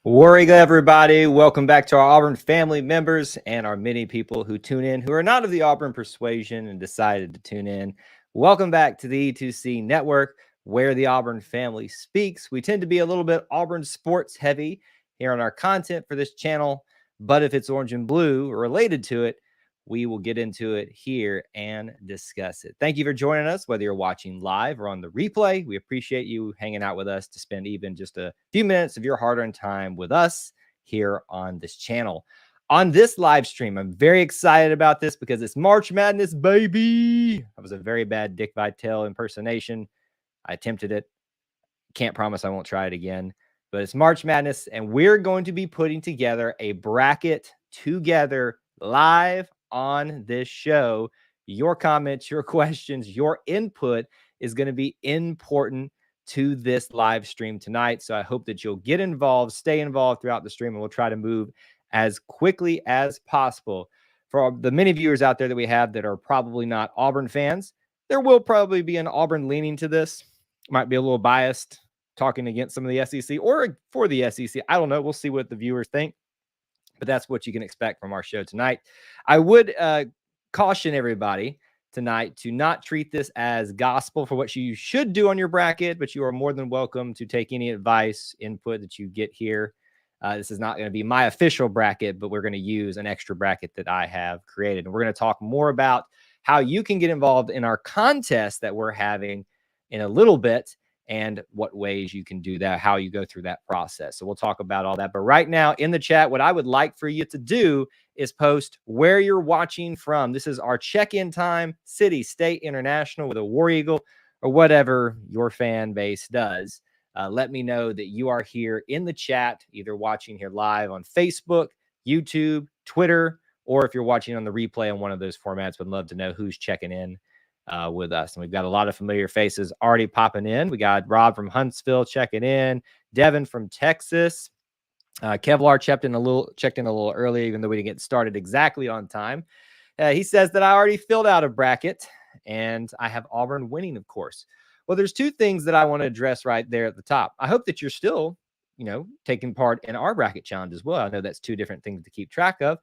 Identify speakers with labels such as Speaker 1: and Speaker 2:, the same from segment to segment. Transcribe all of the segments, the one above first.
Speaker 1: Warriga, everybody. Welcome back to our Auburn family members and our many people who tune in who are not of the Auburn persuasion and decided to tune in. Welcome back to the E2C network where the Auburn family speaks. We tend to be a little bit Auburn sports heavy here on our content for this channel, but if it's orange and blue or related to it, we will get into it here and discuss it. Thank you for joining us, whether you're watching live or on the replay. We appreciate you hanging out with us to spend even just a few minutes of your hard-earned time with us here on this channel. On this live stream, I'm very excited about this because it's March Madness, baby. That was a very bad Dick Vitale impersonation. I attempted it. Can't promise I won't try it again. But it's March Madness, and we're going to be putting together a bracket together live on this show. Your comments, your questions, your input is going to be important to this live stream tonight. So I hope that you'll get involved, stay involved throughout the stream, and we'll try to move as quickly as possible. For the many viewers out there that we have that are probably not Auburn fans, there will probably be an Auburn leaning to this. Might be a little biased talking against some of the SEC or for the SEC. I don't know. We'll see what the viewers think. But that's what you can expect from our show tonight. I would caution everybody tonight to not treat this as gospel for what you should do on your bracket, but you are more than welcome to take any advice, input that you get here. This is not going to be my official bracket, but we're going to use an extra bracket that I have created. And we're going to talk more about how you can get involved in our contest that we're having in a little bit, and what ways you can do that, how you go through that process. So we'll talk about all that. But right now in the chat, what I would like for you to do is post where you're watching from. This is our check-in time, city, state, international, with a War Eagle or whatever your fan base does. Let me know that you are here in the chat, either watching here live on Facebook, YouTube, Twitter, or if you're watching on the replay on one of those formats, would love to know who's checking in with us. And we've got a lot of familiar faces already popping in. We got Rob from Huntsville checking in, Devin from Texas, Kevlar checked in a little early, even though we didn't get started exactly on time. He says that I already filled out a bracket and I have Auburn winning, of course. Well, there's two things that I want to address right there at the top. I hope that you're still, taking part in our bracket challenge as well. I know that's two different things to keep track of,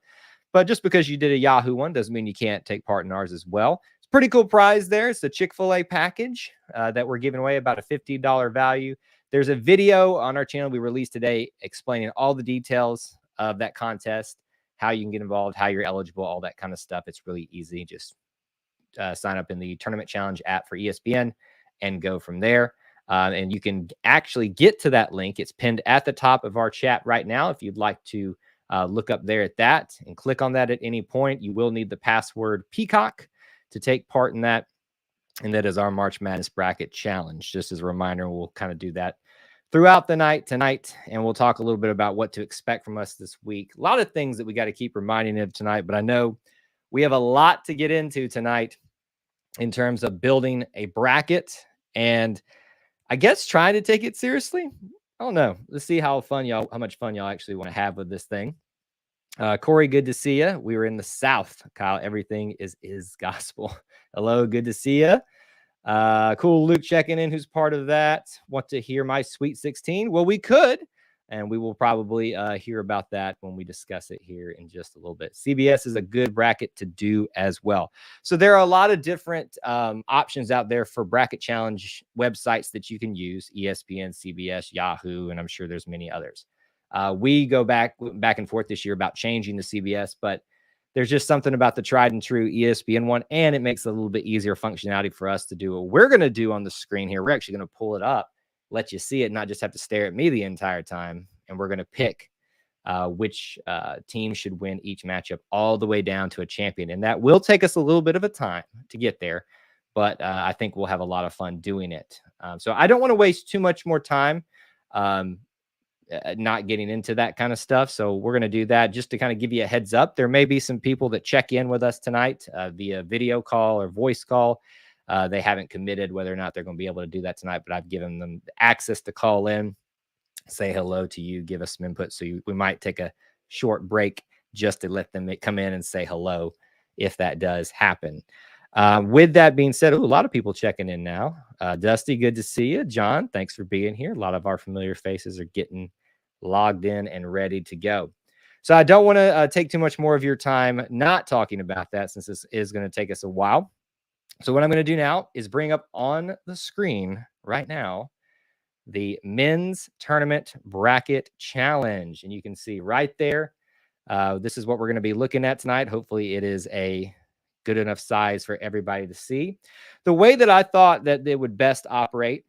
Speaker 1: but just because you did a Yahoo one doesn't mean you can't take part in ours as well. Pretty cool prize there. It's a Chick-fil-A package that we're giving away, about a $50 value. There's a video on our channel we released today explaining all the details of that contest, how you can get involved, how you're eligible, all that kind of stuff. It's really easy. Just sign up in the Tournament Challenge app for ESPN and go from there. And you can actually get to that link. It's pinned at the top of our chat right now. If you'd like to look up there at that and click on that at any point, you will need the password Peacock to take part in that. And that is our March Madness bracket challenge. Just as a reminder, we'll kind of do that throughout the night tonight. And we'll talk a little bit about what to expect from us this week. A lot of things that we got to keep reminding of tonight, but I know we have a lot to get into tonight in terms of building a bracket and I guess trying to take it seriously. I don't know. Let's see how much fun y'all actually want to have with this thing. Corey, good to see you. We were in the South. Kyle, everything is gospel. Hello, good to see you. Cool, Luke checking in, who's part of that. Want to hear my Sweet 16? Well, we could, and we will probably hear about that when we discuss it here in just a little bit. CBS is a good bracket to do as well. So there are a lot of different options out there for bracket challenge websites that you can use: ESPN, CBS, Yahoo, and I'm sure there's many others. We go back and forth this year about changing the CBS, but there's just something about the tried and true ESPN one, and it makes it a little bit easier functionality for us to do what we're going to do on the screen here. We're actually going to pull it up, let you see it, not just have to stare at me the entire time. And we're going to pick which team should win each matchup all the way down to a champion. And that will take us a little bit of a time to get there, but I think we'll have a lot of fun doing it. So I don't want to waste too much more time not getting into that kind of stuff. So we're going to do that just to kind of give you a heads up. There may be some people that check in with us tonight via video call or voice call. They haven't committed whether or not they're going to be able to do that tonight, but I've given them access to call in, say hello to you, give us some input. So we might take a short break just to let them come in and say hello if that does happen. With that being said, a lot of people checking in now. Dusty, good to see you. John, thanks for being here. A lot of our familiar faces are getting logged in and ready to go. So I don't want to take too much more of your time not talking about that, since this is going to take us a while. So what I'm going to do now is bring up on the screen right now the men's tournament bracket challenge. And you can see right there, this is what we're going to be looking at tonight. Hopefully it is a good enough size for everybody to see. The way that I thought that they would best operate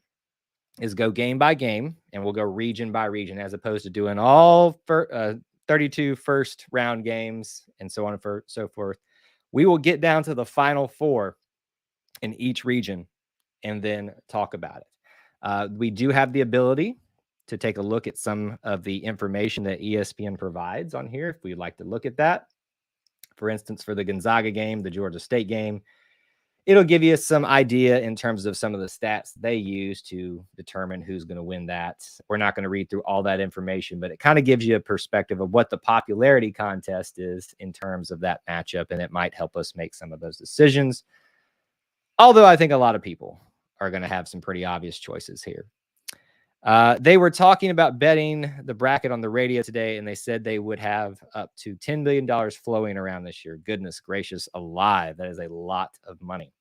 Speaker 1: is go game by game, and we'll go region by region, as opposed to doing all 32 first round games and so on and so forth. We will get down to the final four in each region and then talk about it. We do have the ability to take a look at some of the information that ESPN provides on here if we'd like to look at that. For instance, for the Gonzaga game, the Georgia State game, it'll give you some idea in terms of some of the stats they use to determine who's going to win that. We're not going to read through all that information, but it kind of gives you a perspective of what the popularity contest is in terms of that matchup, and it might help us make some of those decisions. Although I think a lot of people are going to have some pretty obvious choices here. They were talking about betting the bracket on the radio today, and they said they would have up to $10 million flowing around this year. Goodness gracious alive. That is a lot of money.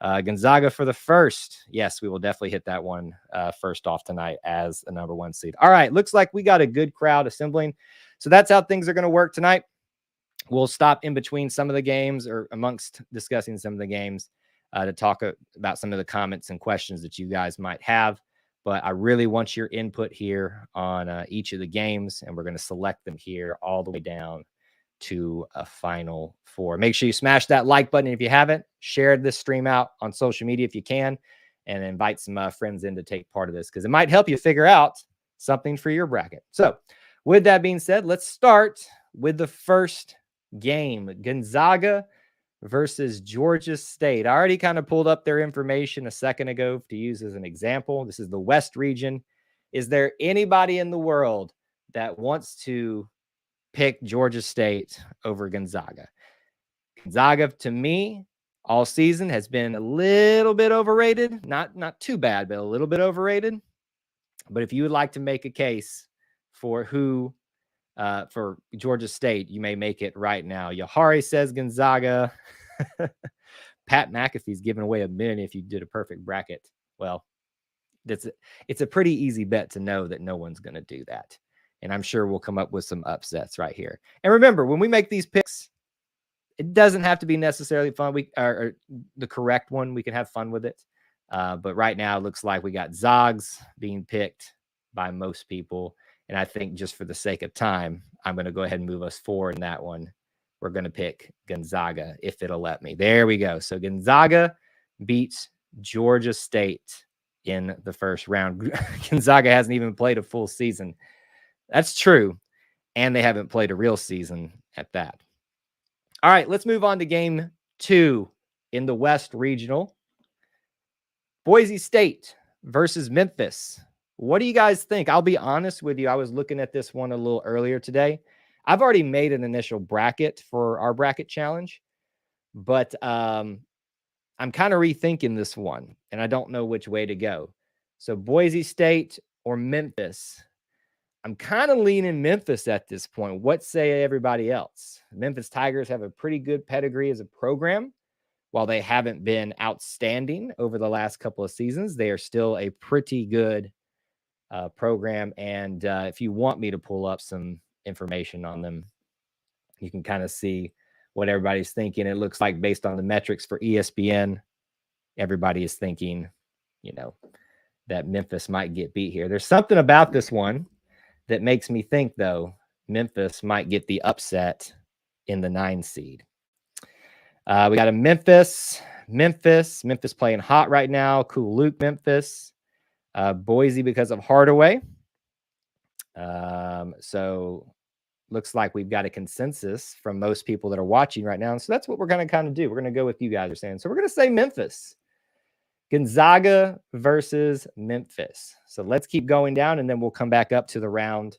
Speaker 1: Gonzaga for the first. Yes, we will definitely hit that one first off tonight as the number one seed. All right, looks like we got a good crowd assembling. So that's how things are going to work tonight. We'll stop in between some of the games, or amongst discussing some of the games, to talk about some of the comments and questions that you guys might have. But I really want your input here on each of the games, and we're going to select them here all the way down to a final four. Make sure you smash that like button if you haven't. Share this stream out on social media if you can, and invite some friends in to take part of this, because it might help you figure out something for your bracket. So with that being said, let's start with the first game, Gonzaga versus Georgia State. I already kind of pulled up their information a second ago to use as an example. This is the West region. Is there anybody in the world that wants to pick Georgia State over Gonzaga? Gonzaga, to me, all season has been a little bit overrated. Not too bad, but a little bit overrated. But if you would like to make a case for for Georgia State, you may make it right now. Yahari says Gonzaga. Pat McAfee's giving away $1 million if you did a perfect bracket. Well, it's a pretty easy bet to know that no one's going to do that. And I'm sure we'll come up with some upsets right here. And remember, when we make these picks, it doesn't have to be necessarily fun. Or the correct one. We can have fun with it. But right now, it looks like we got Zogs being picked by most people. And I think just for the sake of time, I'm going to go ahead and move us forward in that one. We're going to pick Gonzaga if it'll let me. There we go. So Gonzaga beats Georgia State in the first round. Gonzaga hasn't even played a full season. That's true. And they haven't played a real season at that. All right, let's move on to game 2 in the West Regional. Boise State versus Memphis. What do you guys think? I'll be honest with you. I was looking at this one a little earlier today. I've already made an initial bracket for our bracket challenge, but I'm kind of rethinking this one, and I don't know which way to go. So Boise State or Memphis? I'm kind of leaning Memphis at this point. What say everybody else? Memphis Tigers have a pretty good pedigree as a program. While they haven't been outstanding over the last couple of seasons, they are still a pretty good program. And if you want me to pull up some information on them, you can kind of see what everybody's thinking. It looks like based on the metrics for ESPN, everybody is thinking, that Memphis might get beat here. There's something about this one that makes me think, though, Memphis might get the upset in the 9 seed. We got a Memphis playing hot right now. Cool Luke, Memphis. Boise because of Hardaway. So looks like we've got a consensus from most people that are watching right now. And so that's what we're going to kind of do. We're going to go with you guys are saying. So we're going to say Memphis. Gonzaga versus Memphis. So let's keep going down, and then we'll come back up to the round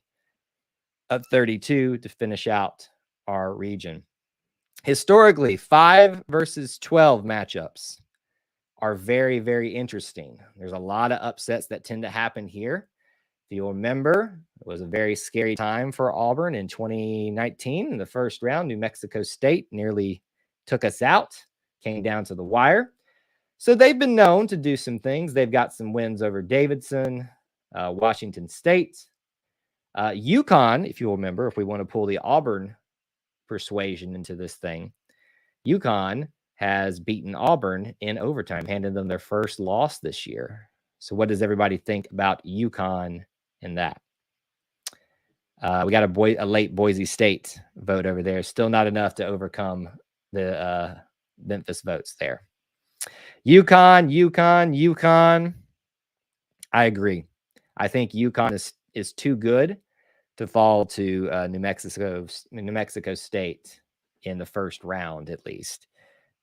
Speaker 1: of 32 to finish out our region. Historically, 5 versus 12 matchups are very, very interesting. There's a lot of upsets that tend to happen here. If you'll remember, It was a very scary time for Auburn in 2019 in the first round. New Mexico State nearly took us out, came down to the wire. So they've been known to do some things. They've got some wins over Davidson, Washington State, UConn, if you'll remember, if we want to pull the Auburn persuasion into this thing, UConn has beaten Auburn in overtime, handed them their first loss this year. So what does everybody think about UConn in that? We got a late Boise State vote over there. Still not enough to overcome the Memphis votes there. UConn. I agree. I think UConn is too good to fall to New Mexico State in the first round, at least.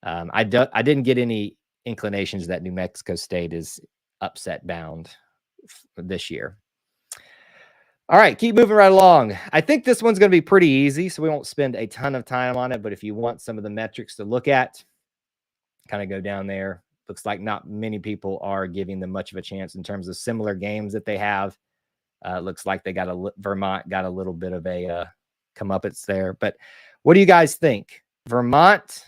Speaker 1: I didn't get any inclinations that New Mexico State is upset bound this year. All right, keep moving right along. I think this one's going to be pretty easy, so we won't spend a ton of time on it. But if you want some of the metrics to look at, kind of go down there. Looks like not many people are giving them much of a chance in terms of similar games that they have. Looks like they got Vermont got a little bit of a comeuppance there. But what do you guys think? Vermont,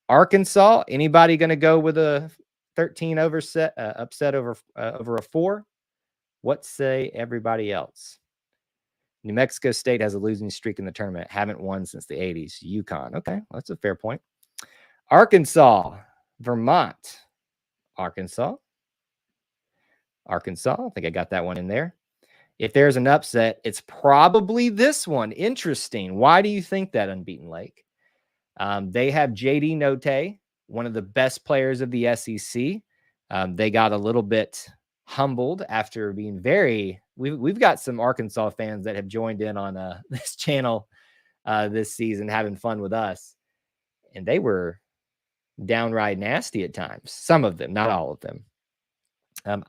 Speaker 1: Arkansas, anybody going to go with a 13 upset over a 4? What say everybody else? New Mexico State has a losing streak in the tournament. Haven't won since the 80s. UConn. Okay, well, that's a fair point. Arkansas, Vermont, Arkansas. I think I got that one in there. If there's an upset, it's probably this one. Interesting. Why do you think that, Unbeaten Lake? They have JD Notae, one of the best players of the SEC. They got a little bit humbled after being we've got some Arkansas fans that have joined in on this channel this season, having fun with us. And they were downright nasty at times. Some of them, not all of them.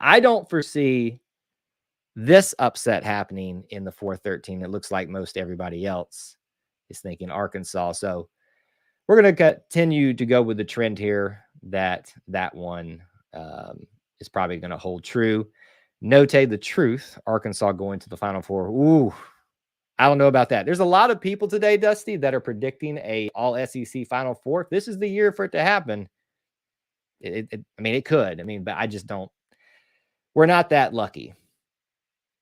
Speaker 1: I don't foresee this upset happening in the 4-13. It looks like most everybody else is thinking Arkansas. So we're going to continue to go with the trend here that one is probably going to hold true. Note the truth. Arkansas going to the Final Four. Ooh, I don't know about that. There's a lot of people today, Dusty, that are predicting a all SEC Final Four. If this is the year for it to happen, it could. But I just don't. We're not that lucky.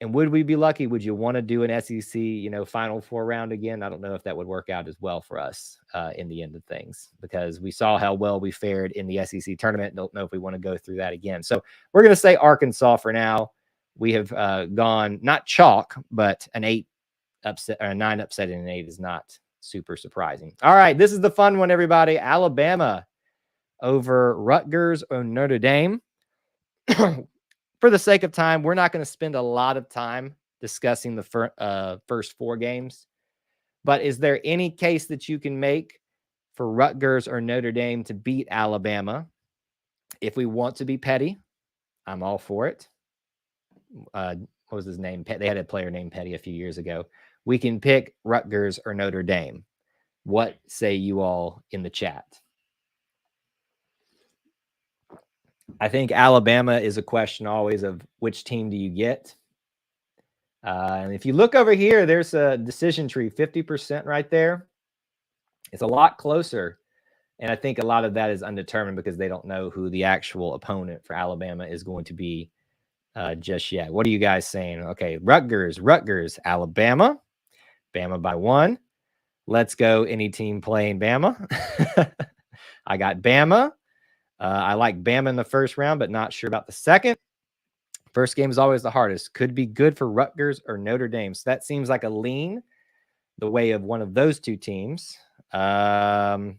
Speaker 1: And would we be lucky? Would you want to do an SEC, Final Four round again? I don't know if that would work out as well for us in the end of things, because we saw how well we fared in the SEC tournament. Don't know if we want to go through that again. So we're going to say Arkansas for now. We have gone not chalk, but an 8 upset or a 9 upset in an 8 is not super surprising. All right, this is the fun one, everybody. Alabama over Rutgers or Notre Dame. For the sake of time, we're not going to spend a lot of time discussing the first 4 games. But is there any case that you can make for Rutgers or Notre Dame to beat Alabama? If we want to be petty, I'm all for it. What was his name? They had a player named Petty a few years ago. We can pick Rutgers or Notre Dame. What say you all in the chat? I think Alabama is a question always of which team do you get? And if you look over here, there's a decision tree, 50% right there. It's a lot closer. And I think a lot of that is undetermined because they don't know who the actual opponent for Alabama is going to be just yet. What are you guys saying? Okay, Rutgers, Alabama. Bama by 1. Let's go. Any team playing Bama? I got Bama. I like Bama in the first round, but not sure about the second. First game is always the hardest. Could be good for Rutgers or Notre Dame. So that seems like a lean the way of one of those two teams. Quick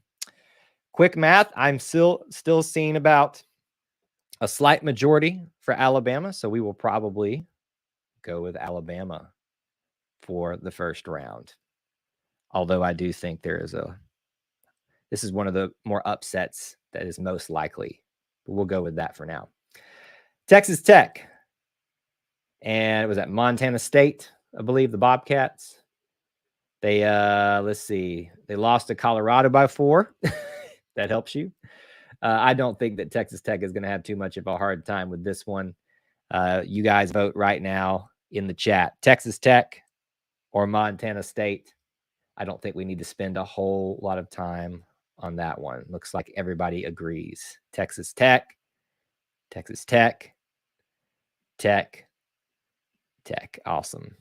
Speaker 1: math, I'm still seeing about a slight majority for Alabama. So we will probably go with Alabama for the first round. Although I do think this is one of the more upsets that is most likely. But we'll go with that for now. Texas Tech. And it was at Montana State, I believe, the Bobcats. They, let's see, they lost to Colorado by 4. That helps you. I don't think that Texas Tech is going to have too much of a hard time with this one. You guys vote right now in the chat. Texas Tech, or Montana State. I don't think we need to spend a whole lot of time on that one. Looks like everybody agrees. Texas Tech, Tech. Awesome.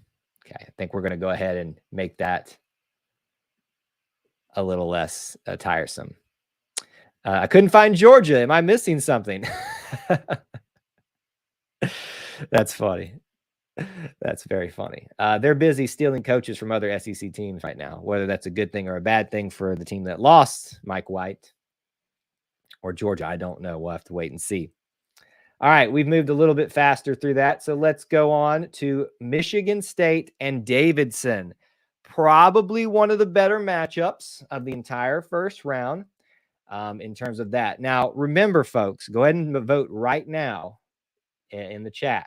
Speaker 1: Okay, I think we're going to go ahead and make that a little less tiresome. I couldn't find Georgia. Am I missing something? That's funny. That's very funny. They're busy stealing coaches from other SEC teams right now, whether that's a good thing or a bad thing for the team that lost Mike White or Georgia. I don't know. We'll have to wait and see. All right, we've moved a little bit faster through that. So let's go on to Michigan State and Davidson. Probably one of the better matchups of the entire first round in terms of that. Now, remember, folks, go ahead and vote right now in the chat.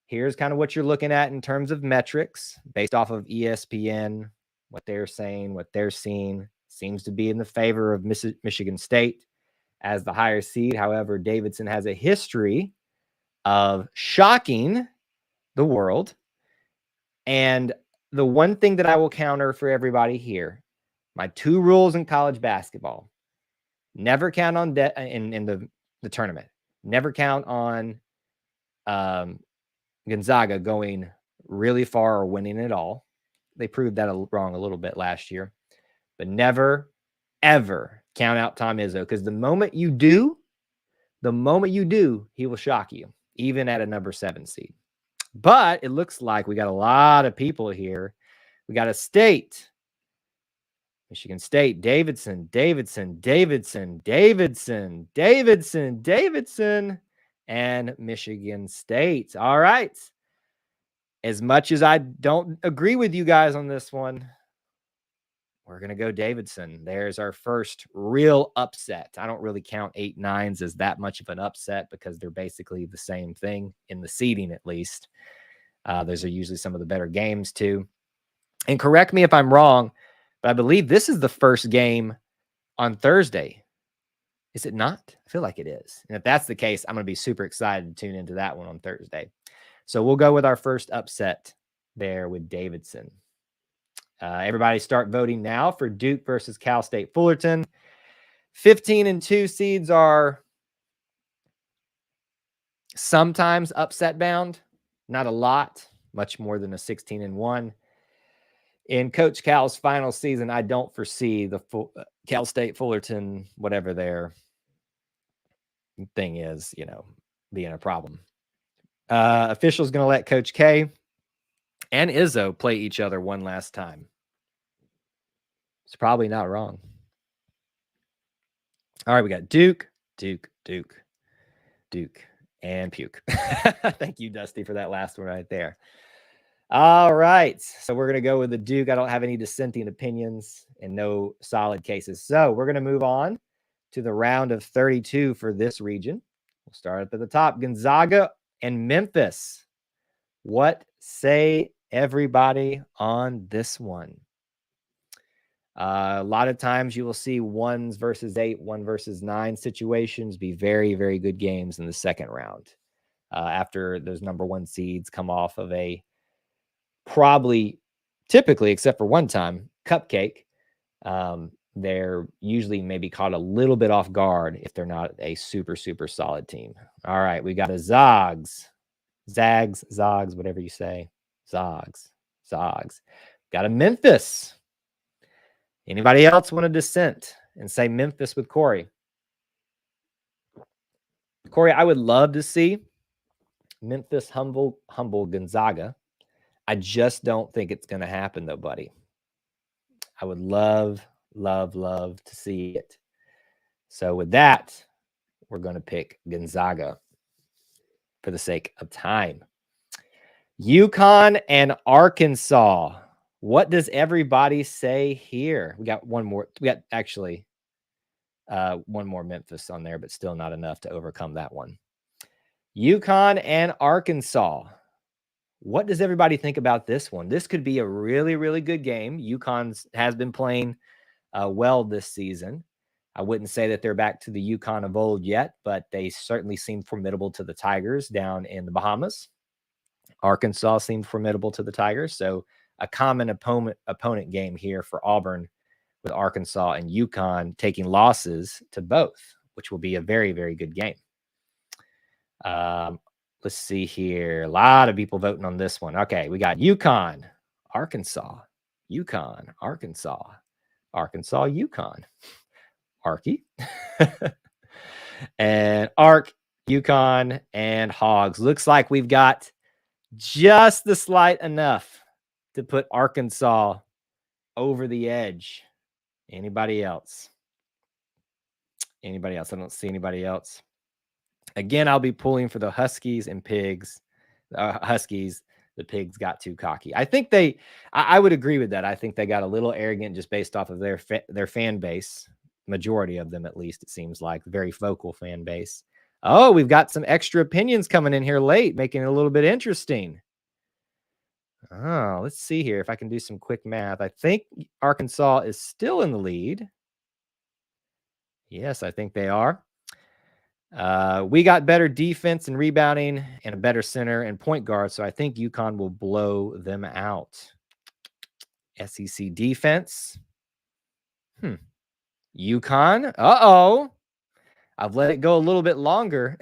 Speaker 1: Here's kind of what you're looking at in terms of metrics based off of ESPN, what they're saying, what they're seeing. Seems to be in the favor of Michigan State as the higher seed. However, Davidson has a history of shocking the world. And the one thing that I will counter for everybody here, my 2 rules in college basketball: never count on in the tournament. Never count on Gonzaga going really far or winning it all. They proved that wrong a little bit last year. But never, ever count out Tom Izzo, because the moment you do, he will shock you, even at a number 7 seed. But it looks like we got a lot of people here. We got a state. Michigan State, Davidson, and Michigan State. All right. As much as I don't agree with you guys on this one, we're going to go Davidson. There's our first real upset. I don't really count 8-9s as that much of an upset because they're basically the same thing in the seeding, at least. Those are usually some of the better games, too. And correct me if I'm wrong, but I believe this is the first game on Thursday. Is it not? I feel like it is. And if that's the case, I'm going to be super excited to tune into that one on Thursday. So we'll go with our first upset there with Davidson. Everybody start voting now for Duke versus Cal State Fullerton. 15-2 seeds are sometimes upset bound. Not a lot, much more than a 16-1. In Coach Cal's final season, I don't foresee the Cal State Fullerton, whatever their thing is, being a problem. Officials going to let Coach K and Izzo play each other one last time. It's probably not wrong. All right, we got Duke, and Puke. Thank you, Dusty, for that last one right there. All right, so we're going to go with the Duke. I don't have any dissenting opinions and no solid cases. So we're going to move on to the round of 32 for this region. We'll start up at the top. Gonzaga and Memphis. What say everybody on this one? A lot of times you will see 1s versus 8, 1 versus 9 situations be very, very good games in the second round. After those number 1 seeds come off of a probably, typically, except for one time, cupcake, they're usually maybe caught a little bit off guard if they're not a super, super solid team. All right, we got a Zags, whatever you say. Zags. Got a Memphis. Anybody else want to dissent and say Memphis with Corey? Corey, I would love to see Memphis humble Gonzaga. I just don't think it's going to happen, though, buddy. I would love to see it. So with that, we're going to pick Gonzaga for the sake of time. UConn and Arkansas. What does everybody say here? We got one more. We got actually one more Memphis on there, but still not enough to overcome that one. UConn and Arkansas. What does everybody think about this one? This could be a really, really good game. UConn has been playing well this season. I wouldn't say that they're back to the UConn of old yet, but they certainly seem formidable to the Tigers down in the Bahamas. Arkansas seemed formidable to the Tigers, so a common opponent game here for Auburn, with Arkansas and UConn taking losses to both, which will be a very, very good game. Let's see here. A lot of people voting on this one. Okay, we got UConn, Arkansas, UConn, Arkansas, Arkansas, UConn, Arky, and Ark, UConn, and Hogs. Looks like we've got just the slight enough to put Arkansas over the edge. Anybody else? Anybody else? I don't see anybody else. Again, I'll be pulling for the Huskies and Pigs. Huskies, the Pigs got too cocky. I think I would agree with that. I think they got a little arrogant just based off of their fan base. Majority of them, at least, it seems like. Very vocal fan base. Oh, we've got some extra opinions coming in here late, making it a little bit interesting. Oh, let's see here if I can do some quick math. I think Arkansas is still in the lead. Yes, I think they are. We got better defense and rebounding and a better center and point guard, so I think UConn will blow them out. SEC defense. UConn. Uh-oh. I've let it go a little bit longer.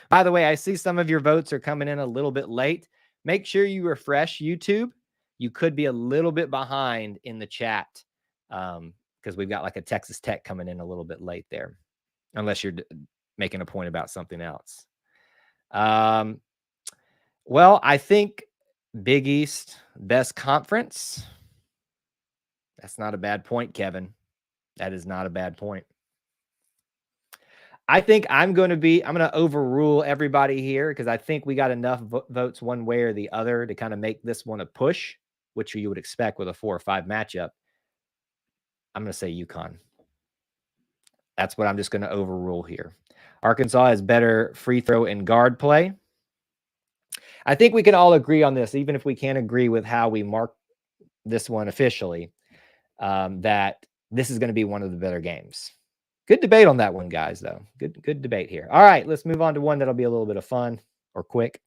Speaker 1: By the way, I see some of your votes are coming in a little bit late. Make sure you refresh YouTube. You could be a little bit behind in the chat because we've got like a Texas Tech coming in a little bit late there, unless you're making a point about something else. Well, I think Big East, best conference. That's not a bad point, Kevin. That is not a bad point. I think I'm going to overrule everybody here because I think we got enough votes one way or the other to kind of make this one a push, which you would expect with a 4 or 5 matchup. I'm going to say UConn. That's what I'm just going to overrule here. Arkansas has better free throw and guard play. I think we can all agree on this, even if we can't agree with how we mark this one officially, that this is going to be one of the better games. Good debate on that one, guys, though. Good debate here. All right, let's move on to one that'll be a little bit of fun or quick.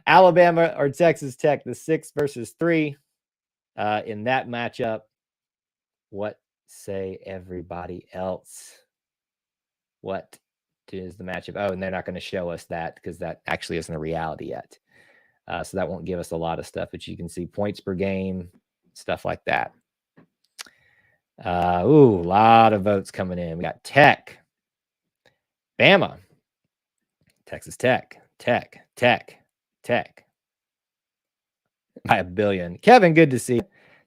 Speaker 1: Alabama or Texas Tech, the 6 versus 3 in that matchup. What say everybody else? What is the matchup? Oh, and they're not going to show us that because that actually isn't a reality yet. So that won't give us a lot of stuff, but you can see points per game, stuff like that. A lot of votes coming in. We got Tech, Bama, Texas Tech, Tech by 1 billion. Kevin, good to see you.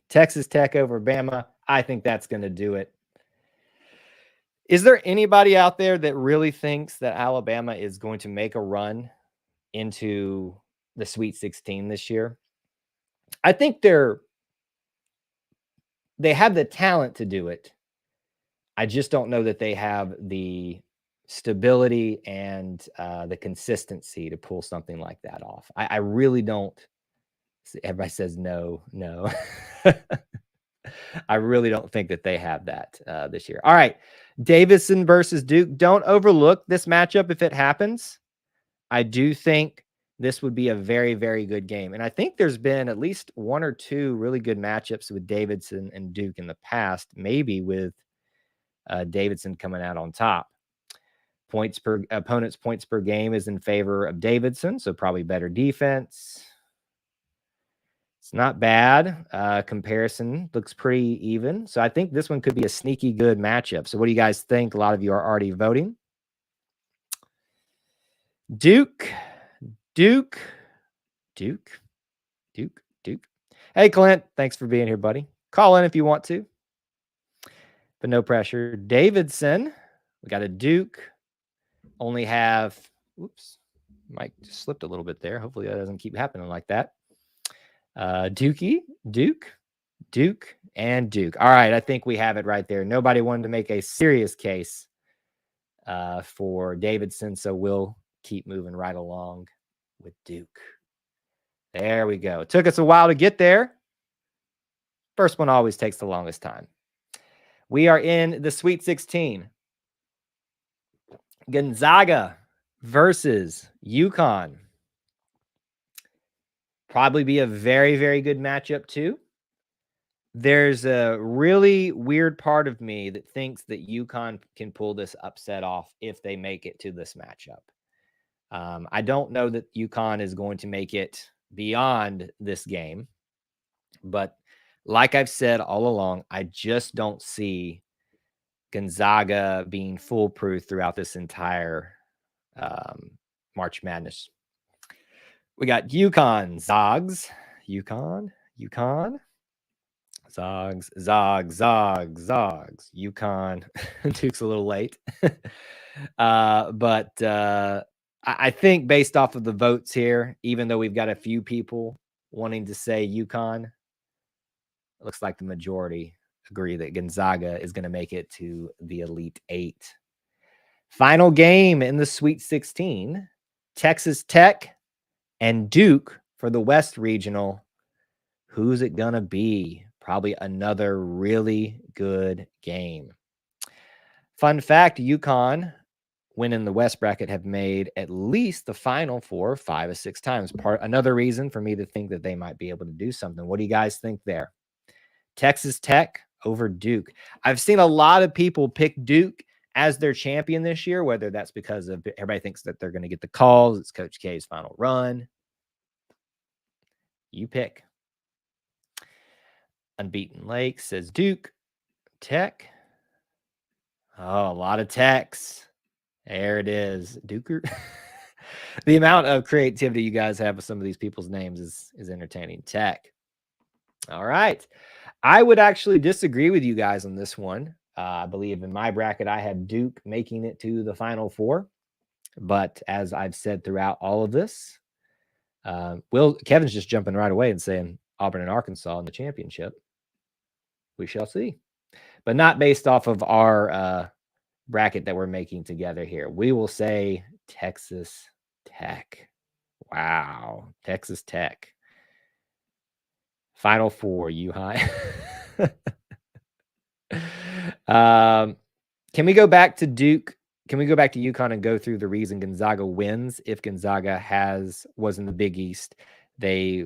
Speaker 1: Texas Tech over Bama. I think that's going to do it. Is there anybody out there that really thinks that Alabama is going to make a run into the Sweet 16 this year? I think they have the talent to do it. I just don't know that they have the stability and the consistency to pull something like that off. I really don't. Everybody says no. I really don't think that they have that this year. All right. Davidson versus Duke. Don't overlook this matchup if it happens. I do think this would be a very, very good game. And I think there's been at least 1 or 2 really good matchups with Davidson and Duke in the past, maybe with Davidson coming out on top. Opponent's points per game is in favor of Davidson, so probably better defense. It's not bad. Comparison looks pretty even. So I think this one could be a sneaky good matchup. So what do you guys think? A lot of you are already voting. Duke. Hey, Clint, thanks for being here, buddy. Call in if you want to, but no pressure. Davidson, we got a Duke. Only have, Mike just slipped a little bit there. Hopefully that doesn't keep happening like that. Duke, and Duke. All right, I think we have it right there. Nobody wanted to make a serious case for Davidson, so we'll keep moving right along with Duke. There we go. It took us a while to get there. First one always takes the longest time. We are in the Sweet 16. Gonzaga versus UConn. Probably be a very, very good matchup too. There's a really weird part of me that thinks that UConn can pull this upset off if they make it to this matchup. I don't know that UConn is going to make it beyond this game, but like I've said all along, I just don't see Gonzaga being foolproof throughout this entire March Madness. We got UConn, Zogs, UConn, Zogs, UConn. Duke's a little late. But I think based off of the votes here, even though we've got a few people wanting to say UConn, it looks like the majority agree that Gonzaga is going to make it to the Elite Eight. Final game in the Sweet 16, Texas Tech and Duke for the West Regional. Who's it going to be? Probably another really good game. Fun fact, UConn, when in the West bracket, have made at least the Final Four 5 or 6 times. Another reason for me to think that they might be able to do something. What do you guys think there? Texas Tech over Duke. I've seen a lot of people pick Duke as their champion this year, whether that's because of everybody thinks that they're going to get the calls. It's Coach K's final run. You pick. Unbeaten Lake says Duke. Tech. Oh, a lot of Techs. There it is. Duker. The amount of creativity you guys have with some of these people's names is entertaining. Tech. All right. I would actually disagree with you guys on this one. I believe in my bracket, I had Duke making it to the Final Four. But as I've said throughout all of this, Kevin's just jumping right away and saying Auburn and Arkansas in the championship. We shall see. But not based off of our bracket that we're making together here. We will say Texas Tech. Wow. Texas Tech. Final Four, you high. Can we go back to Duke? Can we go back to UConn and go through the reason Gonzaga wins? If Gonzaga was in the Big East, they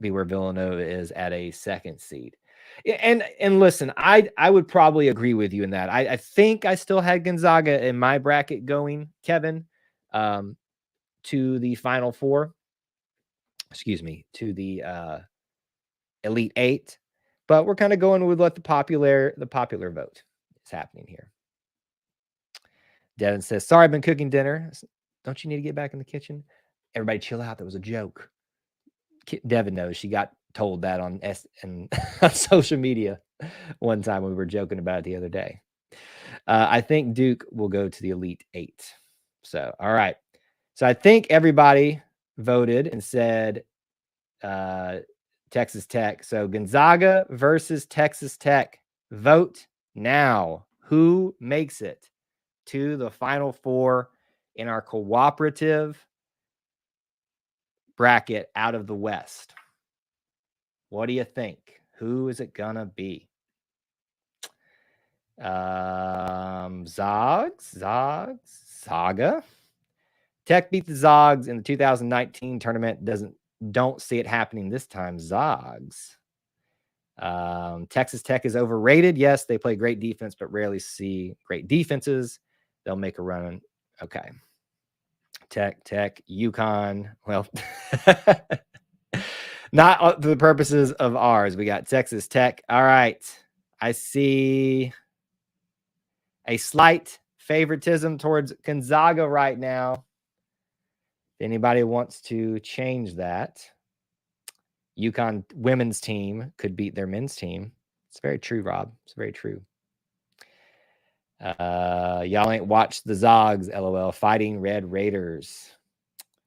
Speaker 1: be where Villanova is at a 2nd seed. And listen, I would probably agree with you in that. I think I still had Gonzaga in my bracket going, Kevin, to the Final Four. Excuse me, to the Elite Eight. But we're kind of going with what the popular vote is happening here. Devin says, sorry, I've been cooking dinner. Don't you need to get back in the kitchen? Everybody chill out. That was a joke. Devin knows. She got told that on social media one time. We were joking about it the other day. I think Duke will go to the Elite Eight. So, all right. So I think everybody voted and said Texas Tech. So Gonzaga versus Texas Tech. Vote now. Who makes it to the Final Four in our cooperative bracket out of the West? What do you think? Who is it gonna be? Zaga. Tech beat the Zogs in the 2019 tournament. Don't see it happening this time. Zogs. Texas Tech is overrated. Yes, they play great defense, but rarely see great defenses. They'll make a run. Okay. Tech, UConn. Well, not for the purposes of ours. We got Texas Tech. All right. I see a slight favoritism towards Gonzaga right now. If anybody wants to change that, UConn women's team could beat their men's team. It's very true, Rob. It's very true. Y'all ain't watched the Zogs, LOL. Fighting Red Raiders.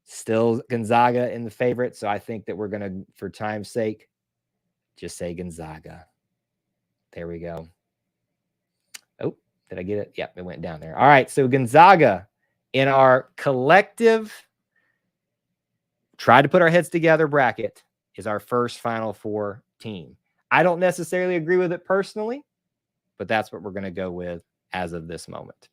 Speaker 1: Still Gonzaga in the favorite, so I think that we're going to, for time's sake, just say Gonzaga. There we go. Oh, did I get it? Yep, it went down there. All right, so Gonzaga in our collective try to put our heads together bracket is our first Final Four team. I don't necessarily agree with it personally, but that's what we're going to go with as of this moment.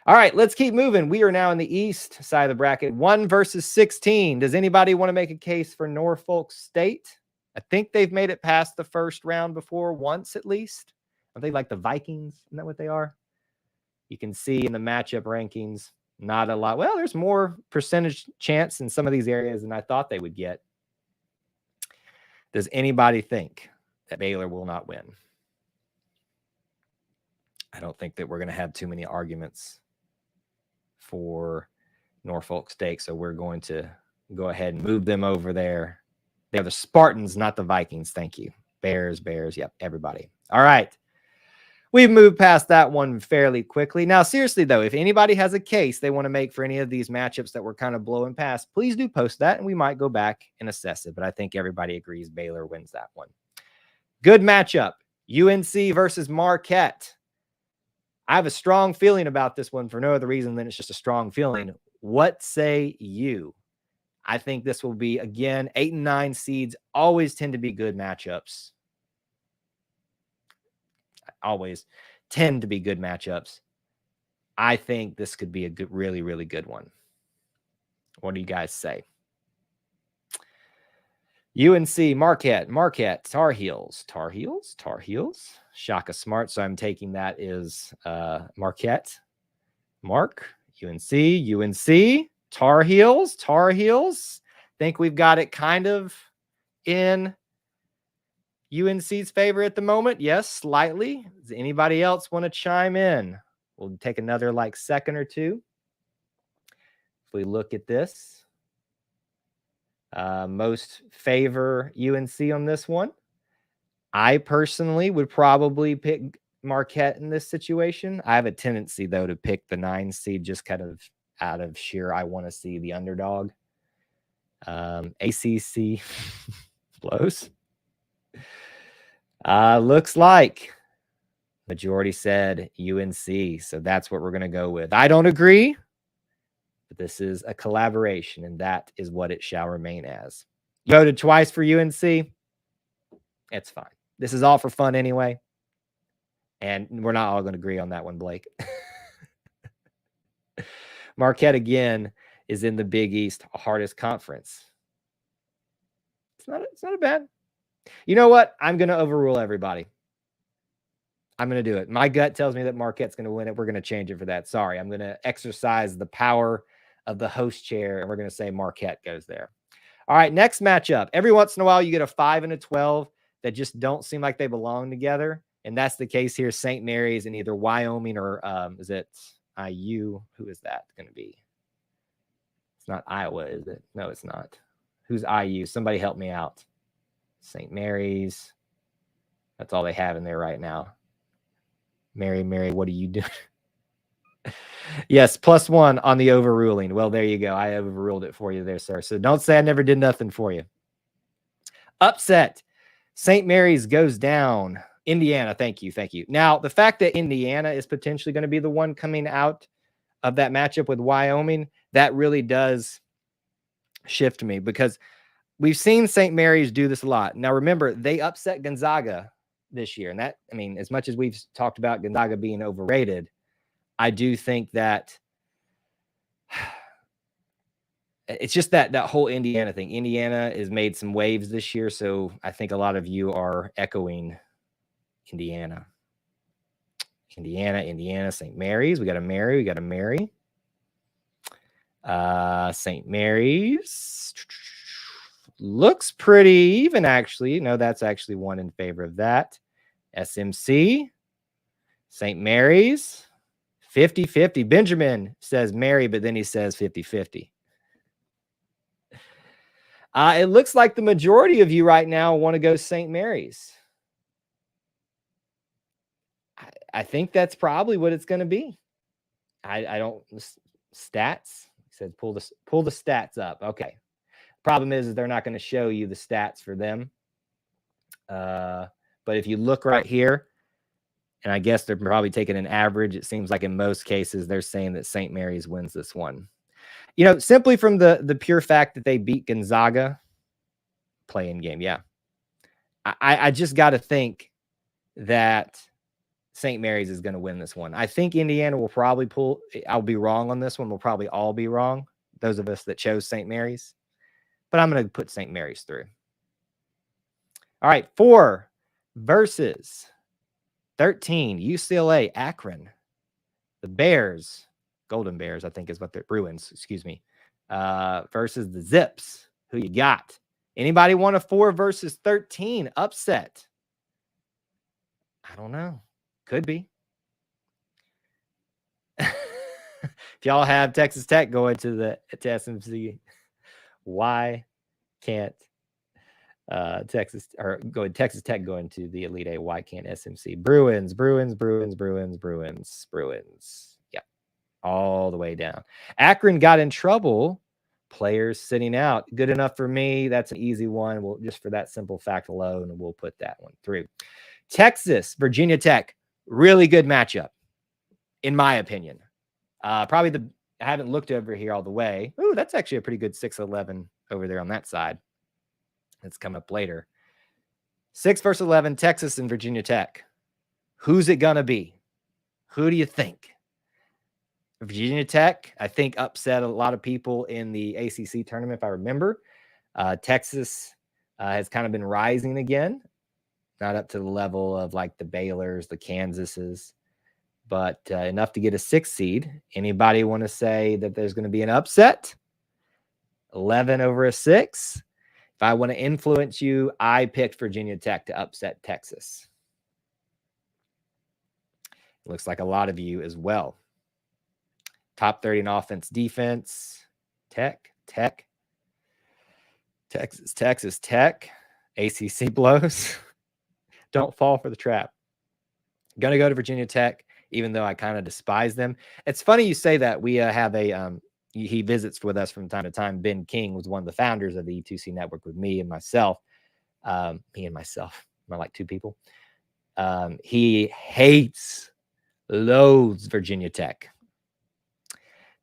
Speaker 1: All right, let's keep moving. We are now in the east side of the bracket, 1 versus 16. Does anybody want to make a case for Norfolk State? I think they've made it past the first round before, once at least. Are they like the Vikings? Isn't that what they are? You can see in the matchup rankings, not a lot. Well, there's more percentage chance in some of these areas than I thought they would get. Does anybody think that Baylor will not win? I don't think that we're going to have too many arguments for Norfolk State, so we're going to go ahead and move them over there. They're the Spartans, not the Vikings. Thank you. Bears. Yep, everybody. All right. We've moved past that one fairly quickly. Now, seriously, though, if anybody has a case they want to make for any of these matchups that we're kind of blowing past, please do post that, and we might go back and assess it. But I think everybody agrees Baylor wins that one. Good matchup. UNC versus Marquette. I have a strong feeling about this one for no other reason than it's just a strong feeling. What say you? I think this will be, again, 8 and 9 seeds always tend to be good matchups. Always tend to be good matchups. I think this could be a good, really, really good one. What do you guys say? UNC, Marquette, Tar Heels. Shaka Smart. So I'm taking that is Marquette. Mark, UNC, Tar Heels. Think we've got it kind of in UNC's favor at the moment. Yes, slightly. Does anybody else want to chime in? We'll take another second or two. If we look at this, most favor UNC on this one. I personally would probably pick Marquette in this situation. I have a tendency, though, to pick the 9 seed just kind of out of sheer I want to see the underdog. ACC blows. Looks like majority said UNC, so that's what we're going to go with. I don't agree, but this is a collaboration, and that is what it shall remain as. You voted twice for UNC. It's fine. This is all for fun anyway, and we're not all going to agree on that one, Blake. Marquette, again, is in the Big East hardest conference. It's not a bad. You know what? I'm going to overrule everybody. I'm going to do it. My gut tells me that Marquette's going to win it. We're going to change it for that. Sorry. I'm going to exercise the power of the host chair, and we're going to say Marquette goes there. All right, next matchup. Every once in a while, you get a 5 and a 12 that just don't seem like they belong together, and that's the case here. St. Mary's in either Wyoming or is it IU? Who is that going to be? It's not Iowa, is it? No, it's not. Who's IU? Somebody help me out. St. Mary's. That's all they have in there right now. Mary, what are you doing? Yes, +1 on the overruling. Well, there you go. I overruled it for you there, sir. So don't say I never did nothing for you. Upset. St. Mary's goes down. Indiana, thank you. Now, the fact that Indiana is potentially going to be the one coming out of that matchup with Wyoming, that really does shift me because we've seen St. Mary's do this a lot. Now, remember, they upset Gonzaga this year. And that, I mean, as much as we've talked about Gonzaga being overrated, I do think that it's just that whole Indiana thing. Indiana has made some waves this year, so I think a lot of you are echoing Indiana. St. Mary's. We got a Mary. St. Mary's looks pretty even, actually. No, that's actually one in favor of that. SMC. St. Mary's. 50-50. Benjamin says Mary, but then he says 50-50. It looks like the majority of you right now want to go St. Mary's. I think that's probably what it's going to be. I don't stats. He said pull the stats up. Okay. Problem is they're not going to show you the stats for them. But if you look right here, and I guess they're probably taking an average. It seems like in most cases, they're saying that St. Mary's wins this one. You know, simply from the pure fact that they beat Gonzaga playing game. Yeah. I just got to think that St. Mary's is going to win this one. I think Indiana will probably pull. I'll be wrong on this one. We'll probably all be wrong, those of us that chose St. Mary's. But I'm going to put St. Mary's through. All right, 4 versus 13, UCLA, Akron. The Bears, Golden Bears, I think is what they're, Bruins, excuse me, versus the Zips. Who you got? Anybody want a 4 versus 13 upset? I don't know. Could be. If y'all have Texas Tech going to SMC, why can't Texas Tech going to the Elite Eight? Why can't SMC? Bruins. Yep. All the way down. Akron got in trouble. Players sitting out. Good enough for me. That's an easy one. We'll just for that simple fact alone, we'll put that one through. Texas, Virginia Tech. Really good matchup, in my opinion. Probably I haven't looked over here all the way. Ooh, that's actually a pretty good 6-11 over there on that side. That's come up later. 6 versus 11, Texas and Virginia Tech. Who's it going to be? Who do you think? Virginia Tech, I think, upset a lot of people in the ACC tournament, if I remember. Texas has kind of been rising again. Not up to the level of like the Baylors, the Kansases, but enough to get a 6 seed. Anybody want to say that there's going to be an upset? 11 over a 6. If I want to influence you, I picked Virginia Tech to upset Texas. It looks like a lot of you as well. Top 30 in offense, defense. Texas Tech. ACC blows. Don't fall for the trap. Going to go to Virginia Tech, even though I kind of despise them. It's funny you say that. We have a he visits with us from time to time. Ben King was one of the founders of the E2C network with me and myself. I'm like 2 people. He loathes Virginia Tech.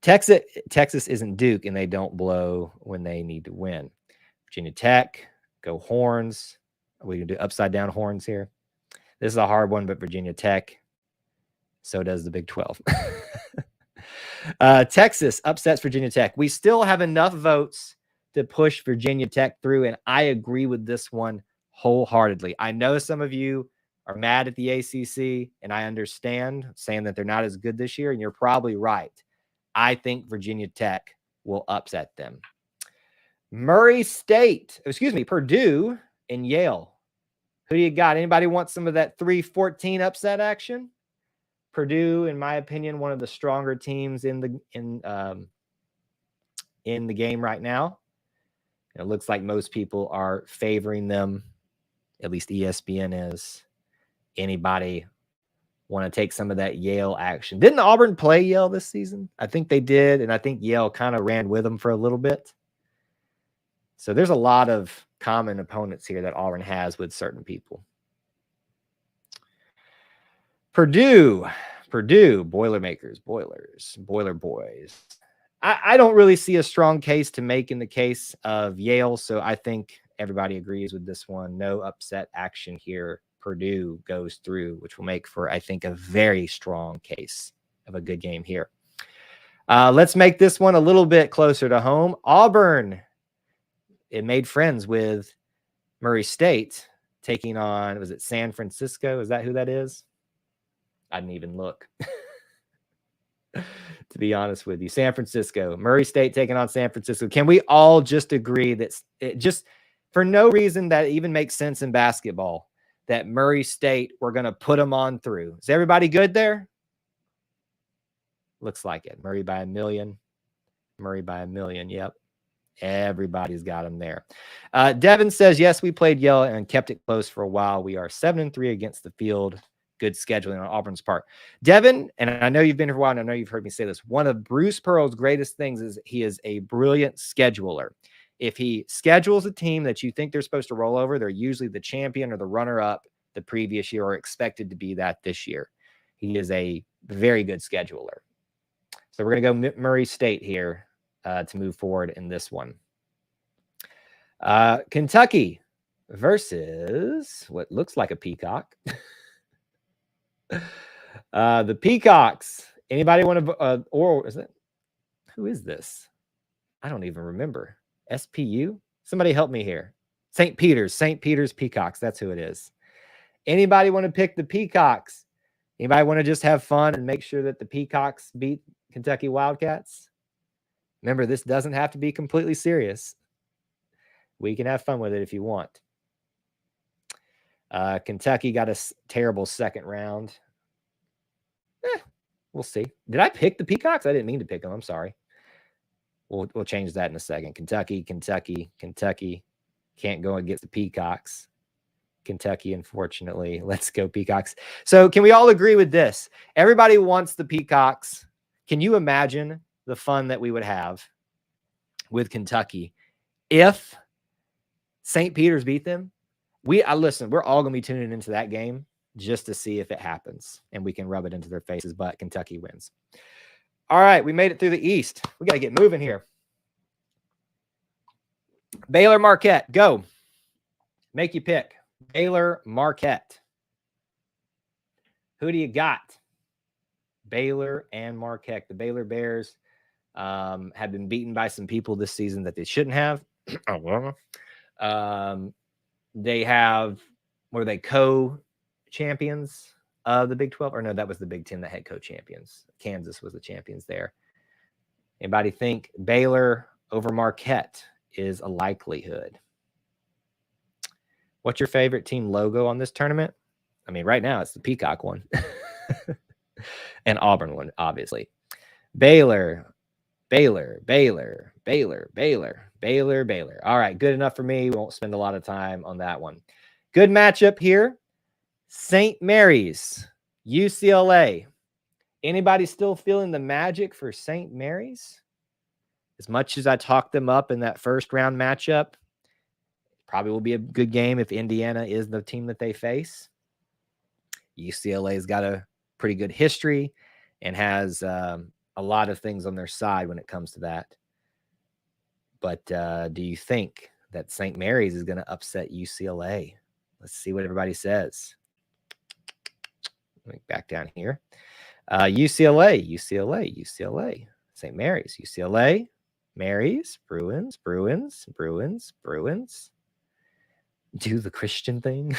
Speaker 1: Texas isn't Duke, and they don't blow when they need to win. Virginia Tech, go Horns. Are we going to do upside down horns here? This is a hard one, but Virginia Tech. So does the Big 12. Texas upsets Virginia Tech. We still have enough votes to push Virginia Tech through, and I agree with this one wholeheartedly. I know some of you are mad at the ACC, and I understand saying that they're not as good this year, and you're probably right. I think Virginia Tech will upset them. Purdue and Yale. Who do you got? Anybody want some of that 3-14 upset action? Purdue, in my opinion, one of the stronger teams in the game right now. It looks like most people are favoring them. At least ESPN is. Anybody want to take some of that Yale action? Didn't Auburn play Yale this season? I think they did, and I think Yale kind of ran with them for a little bit. So there's a lot of common opponents here that Auburn has with certain people. Purdue, Boilermakers, Boiler Boys. I don't really see a strong case to make in the case of Yale, so I think everybody agrees with this one. No upset action here. Purdue goes through, which will make for, I think, a very strong case of a good game here. Let's make this one a little bit closer to home. Auburn, it made friends with Murray State, taking on, was it San Francisco? Is that who that is? I didn't even look. To be honest with you, San Francisco, Murray State taking on San Francisco. Can we all just agree that it just, for no reason that even makes sense in basketball, that Murray State, we're going to put them on through? Is everybody good there? Looks like it. Murray by a million. Yep. Everybody's got them there. Devin says, yes, we played Yale and kept it close for a while. We are 7-3 against the field. Good scheduling on Auburn's part. Devin, and I know you've been here for a while, and I know you've heard me say this, one of Bruce Pearl's greatest things is he is a brilliant scheduler. If he schedules a team that you think they're supposed to roll over, they're usually the champion or the runner-up the previous year or expected to be that this year. He is a very good scheduler. So we're going to go Murray State here to move forward in this one. Kentucky versus what looks like a peacock. The Peacocks. Anybody want to, or is it, who is this? I don't even remember. SPU? Somebody help me here. St. Peter's Peacocks. That's who it is. Anybody want to pick the Peacocks? Anybody want to just have fun and make sure that the Peacocks beat Kentucky Wildcats? Remember, this doesn't have to be completely serious. We can have fun with it if you want. Kentucky got a terrible second round. We'll see. Did I pick the Peacocks? I didn't mean to pick them. I'm sorry. We'll change that in a second. Kentucky. Can't go against the Peacocks. Kentucky, unfortunately. Let's go Peacocks. So can we all agree with this? Everybody wants the Peacocks. Can you imagine the fun that we would have with Kentucky if St. Peter's beat them? Listen, we're all going to be tuning into that game just to see if it happens, and we can rub it into their faces, but Kentucky wins. All right, we made it through the East. We got to get moving here. Baylor Marquette, go. Make you pick. Baylor Marquette. Who do you got? Baylor and Marquette. The Baylor Bears have been beaten by some people this season that they shouldn't have. They have, were they co-champions of the Big 12? Or no, that was the Big 10 that had co-champions. Kansas was the champions there. Anybody think Baylor over Marquette is a likelihood? What's your favorite team logo on this tournament? I mean, right now it's the Peacock one. And Auburn one, obviously. Baylor. All right, good enough for me. Won't spend a lot of time on that one. Good matchup here. St. Mary's, UCLA. Anybody still feeling the magic for St. Mary's? As much as I talked them up in that first round matchup, probably will be a good game if Indiana is the team that they face. UCLA's got a pretty good history and has a lot of things on their side when it comes to that. But do you think that St. Mary's is going to upset UCLA? Let's see what everybody says. Let me back down here. UCLA. St. Mary's, UCLA, Mary's, Bruins. Do the Christian thing.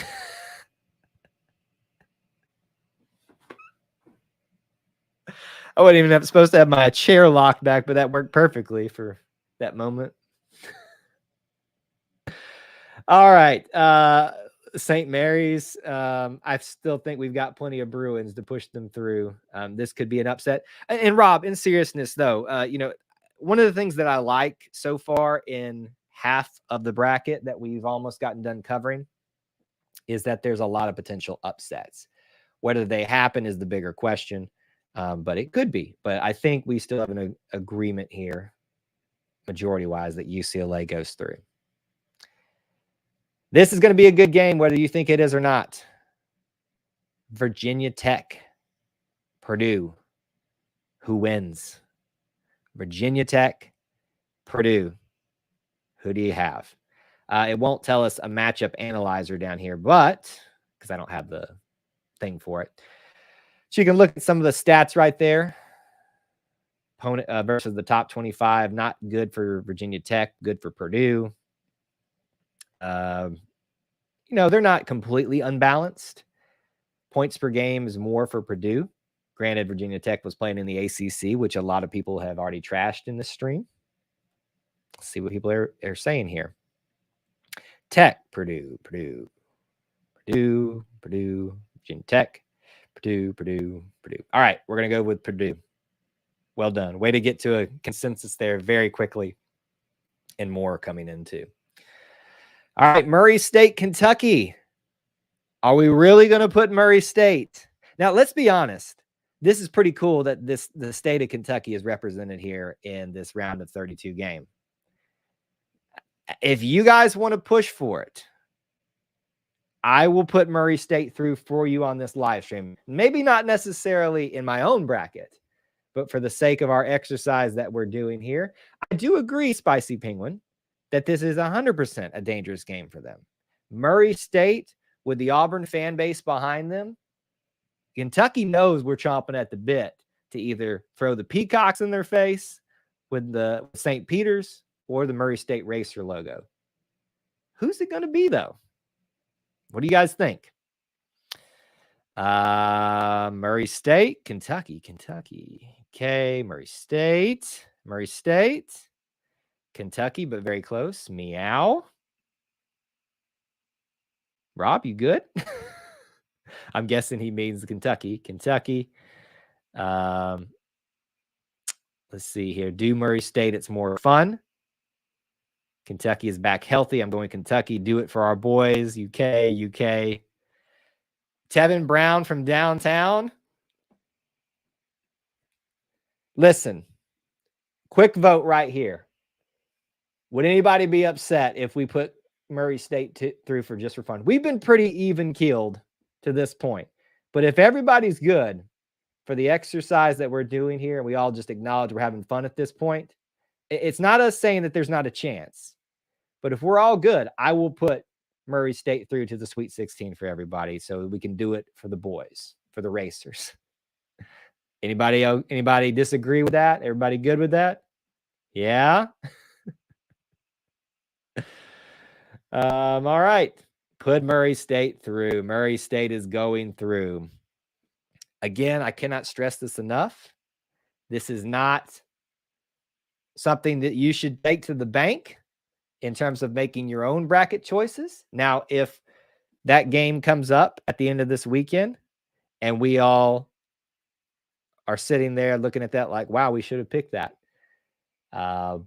Speaker 1: I wasn't even supposed to have my chair locked back, but that worked perfectly for that moment. All right. St. Mary's. I still think we've got plenty of Bruins to push them through. This could be an upset. And Rob, in seriousness, though, one of the things that I like so far in half of the bracket that we've almost gotten done covering is that there's a lot of potential upsets. Whether they happen is the bigger question, but it could be. But I think we still have an agreement here, majority-wise, that UCLA goes through. This is going to be a good game, whether you think it is or not. Virginia Tech, Purdue. Who wins? Virginia Tech, Purdue. Who do you have? It won't tell us a matchup analyzer down here, but because I don't have the thing for it. So you can look at some of the stats right there. Opponent versus the top 25. Not good for Virginia Tech, good for Purdue. They're not completely unbalanced. Points per game is more for Purdue. Granted, Virginia Tech was playing in the ACC, which a lot of people have already trashed in this stream. Let's see what people are saying here. Tech, Purdue, Virginia Tech, Purdue. All right, we're going to go with Purdue. Well done. Way to get to a consensus there very quickly, and more coming in too. All right, Murray State, Kentucky. Are we really going to put Murray State? Now, let's be honest. This is pretty cool that the state of Kentucky is represented here in this round of 32 game. If you guys want to push for it, I will put Murray State through for you on this live stream. Maybe not necessarily in my own bracket, but for the sake of our exercise that we're doing here, I do agree, Spicy Penguin, that this is 100% a dangerous game for them. Murray State, with the Auburn fan base behind them, Kentucky knows we're chomping at the bit to either throw the Peacocks in their face with the St. Peter's or the Murray State Racer logo. Who's it going to be, though? What do you guys think? Murray State, Kentucky. Okay, Murray State, Kentucky, but very close. Meow. Rob, you good? I'm guessing he means Kentucky. Let's see here. Do Murray State. It's more fun. Kentucky is back healthy. I'm going Kentucky. Do it for our boys. UK. Tevin Brown from downtown. Listen, quick vote right here. Would anybody be upset if we put Murray State through for just for fun? We've been pretty even-keeled to this point. But if everybody's good for the exercise that we're doing here, and we all just acknowledge we're having fun at this point, it's not us saying that there's not a chance. But if we're all good, I will put Murray State through to the Sweet 16 for everybody so we can do it for the boys, for the Racers. Anybody disagree with that? Everybody good with that? Yeah? All right. Put Murray State through. Murray State is going through. Again, I cannot stress this enough. This is not something that you should take to the bank in terms of making your own bracket choices. Now, if that game comes up at the end of this weekend and we all are sitting there looking at that like, wow, we should have picked that. I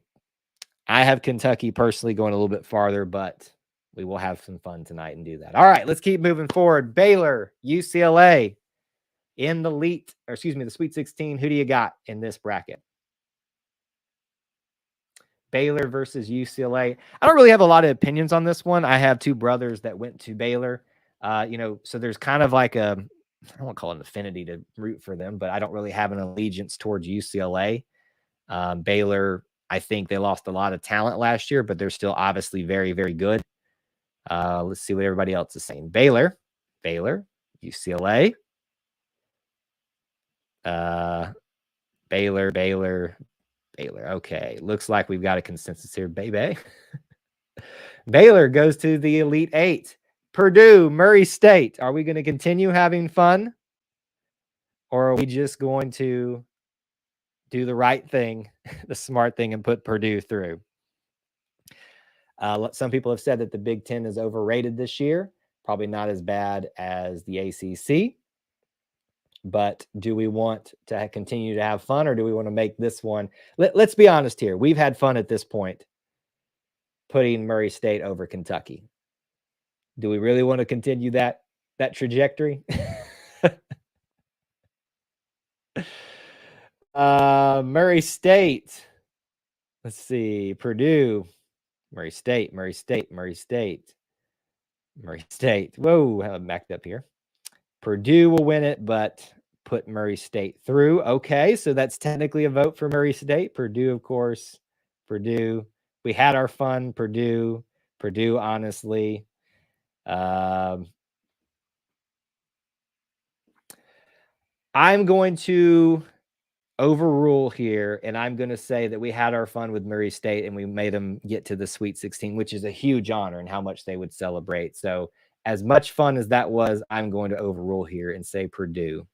Speaker 1: have Kentucky personally going a little bit farther, but we will have some fun tonight and do that. All right, let's keep moving forward. Baylor, UCLA in the the Sweet 16. Who do you got in this bracket? Baylor versus UCLA. I don't really have a lot of opinions on this one. I have two brothers that went to Baylor. So there's kind of like I don't want to call it an affinity to root for them, but I don't really have an allegiance towards UCLA. Baylor, I think they lost a lot of talent last year, but they're still obviously very, very good. Let's see what everybody else is saying. Baylor, UCLA. Baylor. Okay, looks like we've got a consensus here, baby. Baylor goes to the Elite Eight. Purdue, Murray State. Are we going to continue having fun? Or are we just going to do the right thing, the smart thing, and put Purdue through? Some people have said that the Big Ten is overrated this year. Probably not as bad as the ACC. But do we want to continue to have fun, or do we want to make this one? Let's be honest here. We've had fun at this point putting Murray State over Kentucky. Do we really want to continue that trajectory? Murray State. Let's see. Purdue. Murray State. Whoa, I'm backed up here. Purdue will win it, but put Murray State through. Okay, so that's technically a vote for Murray State. Purdue, of course. Purdue. We had our fun. Purdue, honestly. I'm going to overrule here, and I'm going to say that we had our fun with Murray State and we made them get to the Sweet 16, which is a huge honor and how much they would celebrate. So as much fun as that was, I'm going to overrule here and say Purdue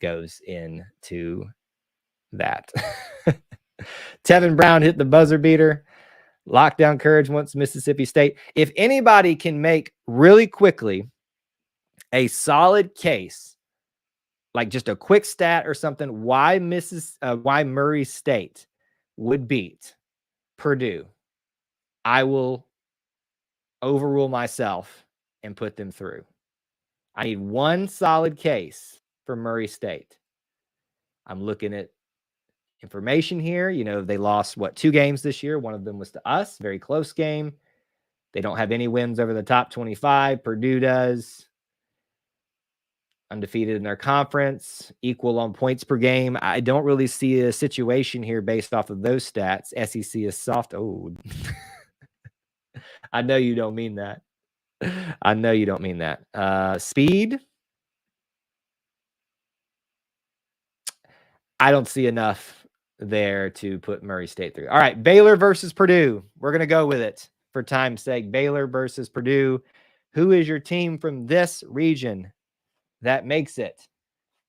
Speaker 1: goes into that. Tevin Brown hit the buzzer beater. Lockdown Courage wants Mississippi State. If anybody can make really quickly a solid case, like just a quick stat or something, why Murray State would beat Purdue, I will overrule myself and put them through. I need one solid case for Murray State. I'm looking at information here. You know, they lost, 2 games this year. One of them was to us, very close game. They don't have any wins over the top 25. Purdue does. Undefeated in their conference, equal on points per game. I don't really see a situation here based off of those stats. SEC is soft. Oh, I know you don't mean that. Speed. I don't see enough there to put Murray State through. All right, Baylor versus Purdue. We're going to go with it for time's sake. Baylor versus Purdue. Who is your team from this region that makes it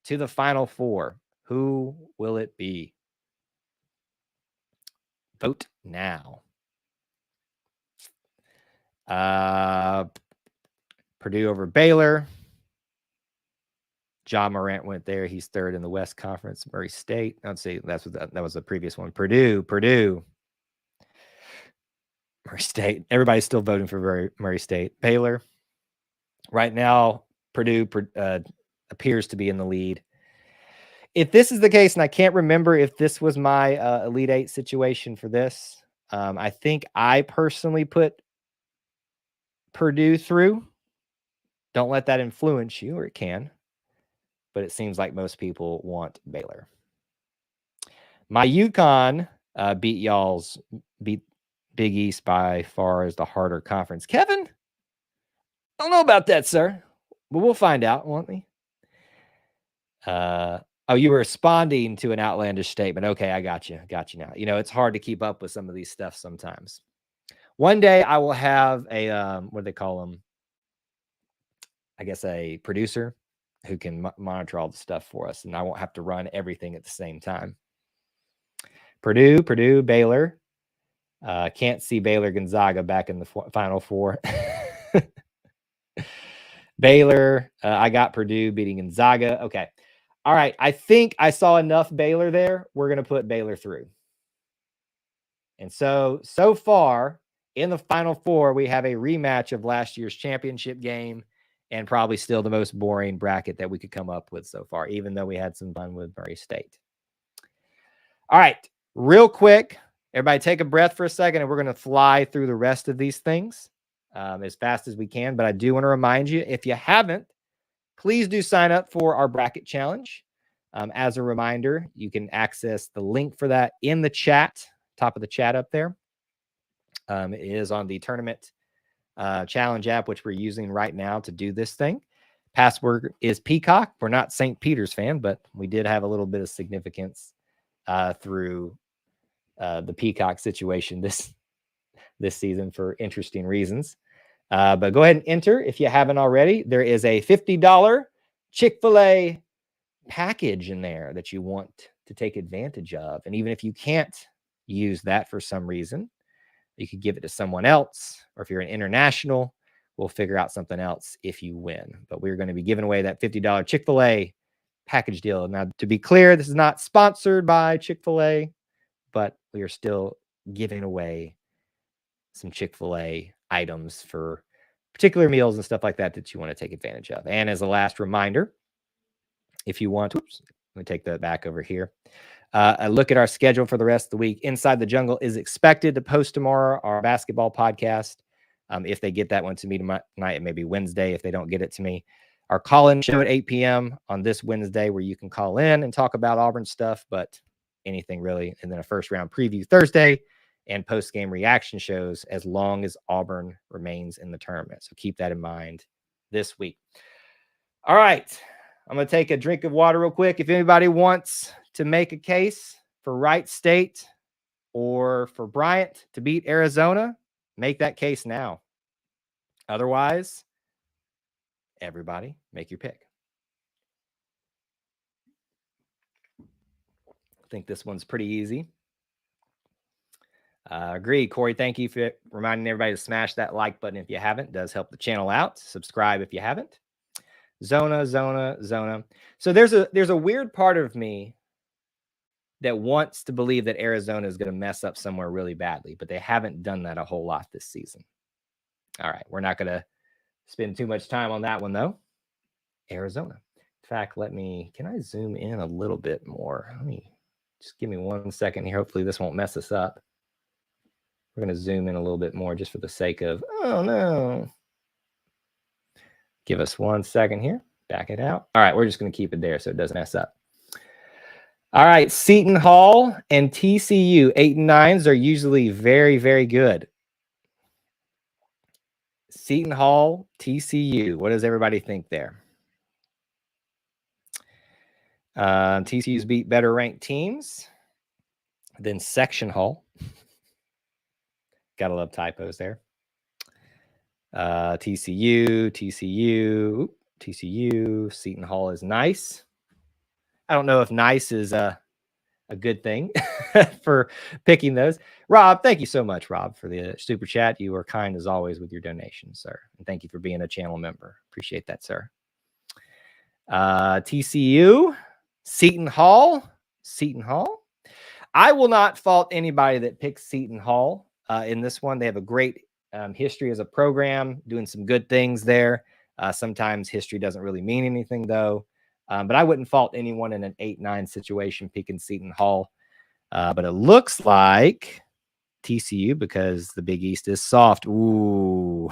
Speaker 1: to the Final Four? Who will it be? Vote now. Purdue over Baylor. John Morant went there. He's third in the West Conference. Murray State. Let's see. That was the previous one. Purdue. Murray State. Everybody's still voting for Murray State. Baylor. Right now, Purdue appears to be in the lead. If this is the case, and I can't remember if this was my Elite Eight situation for this, I think I personally put Purdue through. Don't let that influence you, or it can. But it seems like most people want Baylor. My UConn beat Big East by far as the harder conference. Kevin, I don't know about that, sir. But we'll find out, won't we? Oh, you were responding to an outlandish statement. Okay, I got you. Got you now. You know, it's hard to keep up with some of these stuff sometimes. One day I will have a, what do they call them? I guess a producer who can monitor all the stuff for us, and I won't have to run everything at the same time. Purdue, Baylor. Can't see Baylor Gonzaga back in the Final Four. Baylor, I got Purdue beating Gonzaga. Okay. All right. I think I saw enough Baylor there. We're going to put Baylor through. And so far in the Final Four, we have a rematch of last year's championship game and probably still the most boring bracket that we could come up with so far, even though we had some fun with Murray State. All right. Real quick, everybody take a breath for a second, and we're going to fly through the rest of these things as fast as we can. But I do want to remind you, if you haven't, please do sign up for our bracket challenge. As a reminder, you can access the link for that in the chat, top of the chat up there. It is on the tournament challenge app, which we're using right now to do this thing. Password is Peacock. We're not St. Peter's fan, but we did have a little bit of significance through the Peacock situation this season for interesting reasons. But go ahead and enter if you haven't already. There is a $50 Chick-fil-A package in there that you want to take advantage of. And even if you can't use that for some reason, you could give it to someone else. Or if you're an international, we'll figure out something else if you win. But we're going to be giving away that $50 Chick-fil-A package deal. Now, to be clear, this is not sponsored by Chick-fil-A, but we are still giving away some Chick-fil-A items for particular meals and stuff like that that you want to take advantage of. And as a last reminder, if you want, let me take that back over here. A look at our schedule for the rest of the week. Inside the Jungle is expected to post tomorrow our basketball podcast. If they get that one to me tonight, it may be Wednesday if they don't get it to me. Our call-in show at 8 p.m. on this Wednesday, where you can call in and talk about Auburn stuff, but anything really. And then a first round preview Thursday and post-game reaction shows as long as Auburn remains in the tournament. So keep that in mind this week. All right. I'm going to take a drink of water real quick. If anybody wants to make a case for Wright State or for Bryant to beat Arizona, make that case now. Otherwise, everybody make your pick. I think this one's pretty easy. Agree. Corey, thank you for reminding everybody to smash that like button if you haven't. It does help the channel out. Subscribe if you haven't. Zona. So there's a weird part of me that wants to believe that Arizona is going to mess up somewhere really badly, but they haven't done that a whole lot this season. All right. We're not going to spend too much time on that one, though. Arizona. In fact, can I zoom in a little bit more? Just give me 1 second here. Hopefully this won't mess us up. We're going to zoom in a little bit more just for the sake of, oh no. Give us 1 second here. Back it out. All right. We're just going to keep it there so it doesn't mess up. All right. Seton Hall and TCU 8 and 9s are usually very, very good. Seton Hall, TCU. What does everybody think there? TCU's beat better ranked teams than Section Hall. Gotta love typos there. TCU, Seton Hall is nice. I don't know if nice is a good thing for picking those. Rob, thank you so much, Rob, for the super chat. You are kind as always with your donations, sir. And thank you for being a channel member. Appreciate that, sir. TCU, Seton Hall. I will not fault anybody that picks Seton Hall in this one. They have a great history as a program, doing some good things there. Sometimes history doesn't really mean anything, though. But I wouldn't fault anyone in an 8-9 situation picking Seton Hall. But it looks like TCU, because the Big East is soft. Ooh.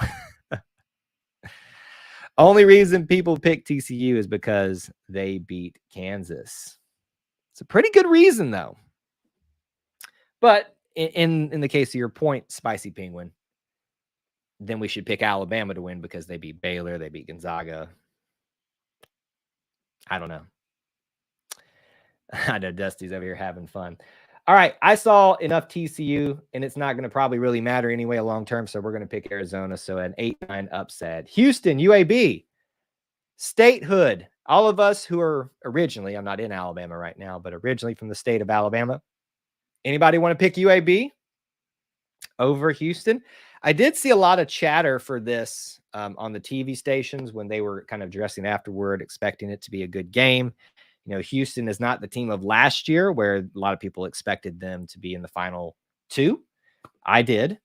Speaker 1: Only reason people pick TCU is because they beat Kansas. It's a pretty good reason, though. But in the case of your point, Spicy Penguin, then we should pick Alabama to win because they beat Baylor, they beat Gonzaga. I don't know. I know Dusty's over here having fun. All right, I saw enough TCU, and it's not going to probably really matter anyway long term, so we're going to pick Arizona. So an 8-9 upset. Houston, UAB, statehood. All of us who are originally, I'm not in Alabama right now, but originally from the state of Alabama. Anybody want to pick UAB over Houston? I did see a lot of chatter for this on the TV stations when they were kind of dressing afterward, expecting it to be a good game. You know, Houston is not the team of last year where a lot of people expected them to be in the final two. I did.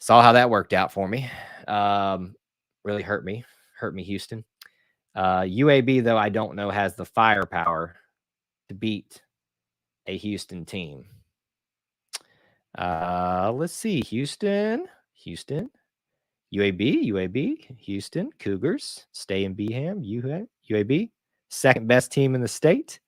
Speaker 1: Saw how that worked out for me. Really hurt me, Houston. UAB, though, I don't know, has the firepower to beat a Houston team. Let's see. Houston, UAB, Houston, Cougars, stay in Beham, UAB, second best team in the state.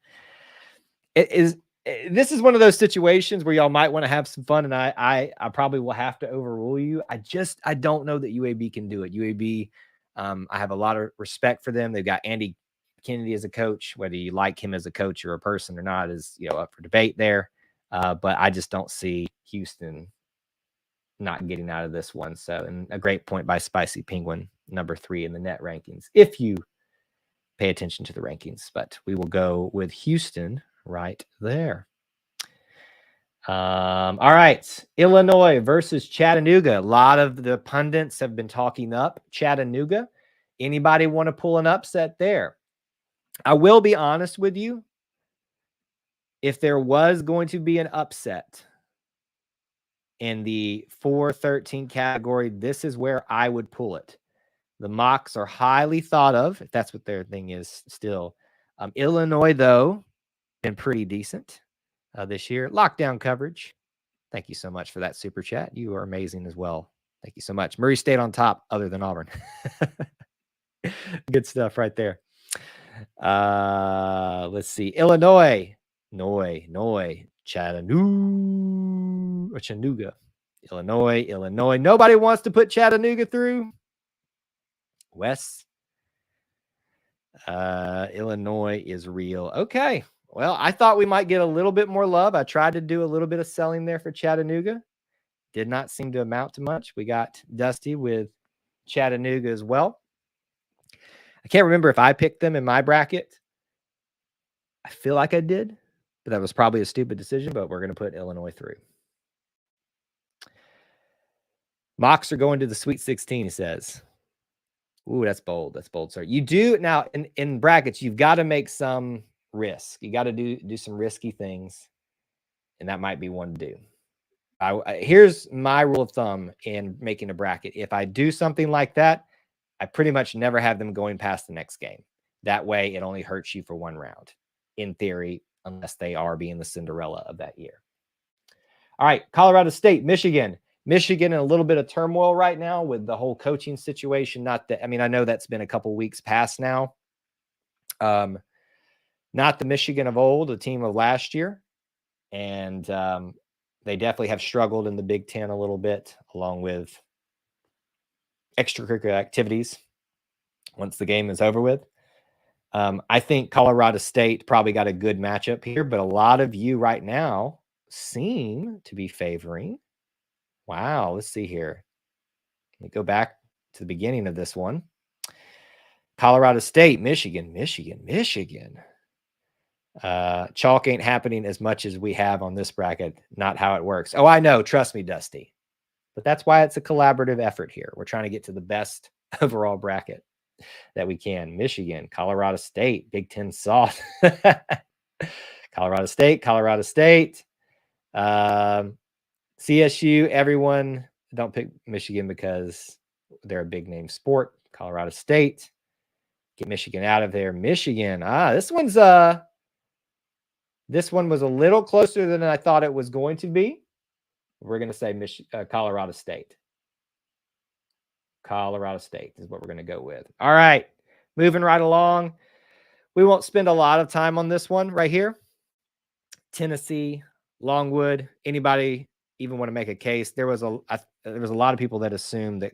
Speaker 1: This is one of those situations where y'all might want to have some fun, and I probably will have to overrule you. I don't know that UAB can do it. UAB, I have a lot of respect for them. They've got Andy Kennedy as a coach. Whether you like him as a coach or a person or not is, you know, up for debate there. But I just don't see Houston not getting out of this one. So, and a great point by Spicy Penguin, number 3 in the net rankings, if you pay attention to the rankings. But we will go with Houston right there. All right. Illinois versus Chattanooga. A lot of the pundits have been talking up Chattanooga. Anybody want to pull an upset there? I will be honest with you. If there was going to be an upset in the 4-13 category, this is where I would pull it. The mocks are highly thought of, if that's what their thing is still. Illinois, though, been pretty decent this year. Lockdown coverage. Thank you so much for that super chat. You are amazing as well. Thank you so much. Murray State on top other than Auburn. Good stuff right there. Let's see. Illinois. Chattanooga. Illinois. Nobody wants to put Chattanooga through. Wes. Illinois is real. Okay. Well, I thought we might get a little bit more love. I tried to do a little bit of selling there for Chattanooga. Did not seem to amount to much. We got Dusty with Chattanooga as well. I can't remember if I picked them in my bracket. I feel like I did, but that was probably a stupid decision, but we're going to put Illinois through. Mocks are going to the Sweet 16, he says. Ooh, that's bold. That's bold, sir. You do now in brackets, you've got to make some risk. You got to do some risky things, and that might be one to do. Here's my rule of thumb in making a bracket. If I do something like that, I pretty much never have them going past the next game. That way, it only hurts you for one round, in theory, unless they are being the Cinderella of that year. All right, Colorado State, Michigan. Michigan in a little bit of turmoil right now with the whole coaching situation. Not that, I mean, I know that's been a couple weeks past now. Not the Michigan of old, the team of last year. And they definitely have struggled in the Big Ten a little bit, along with extracurricular activities once the game is over with. I think Colorado State probably got a good matchup here, but a lot of you right now seem to be favoring. Wow, let's see here. Let me go back to the beginning of this one. Colorado State, Michigan. Chalk ain't happening as much as we have on this bracket. Not how it works. Oh, I know. Trust me, Dusty. But that's why it's a collaborative effort here. We're trying to get to the best overall bracket that we can. Michigan, Colorado State, Big Ten soft. Colorado State. CSU, everyone, don't pick Michigan because they're a big name sport. Colorado State. Get Michigan out of there. Michigan. This one was a little closer than I thought it was going to be. We're going to say Colorado State. Colorado State is what we're going to go with. All right. Moving right along. We won't spend a lot of time on this one right here. Tennessee, Longwood. Anybody even want to make a case? There was a lot of people that assumed that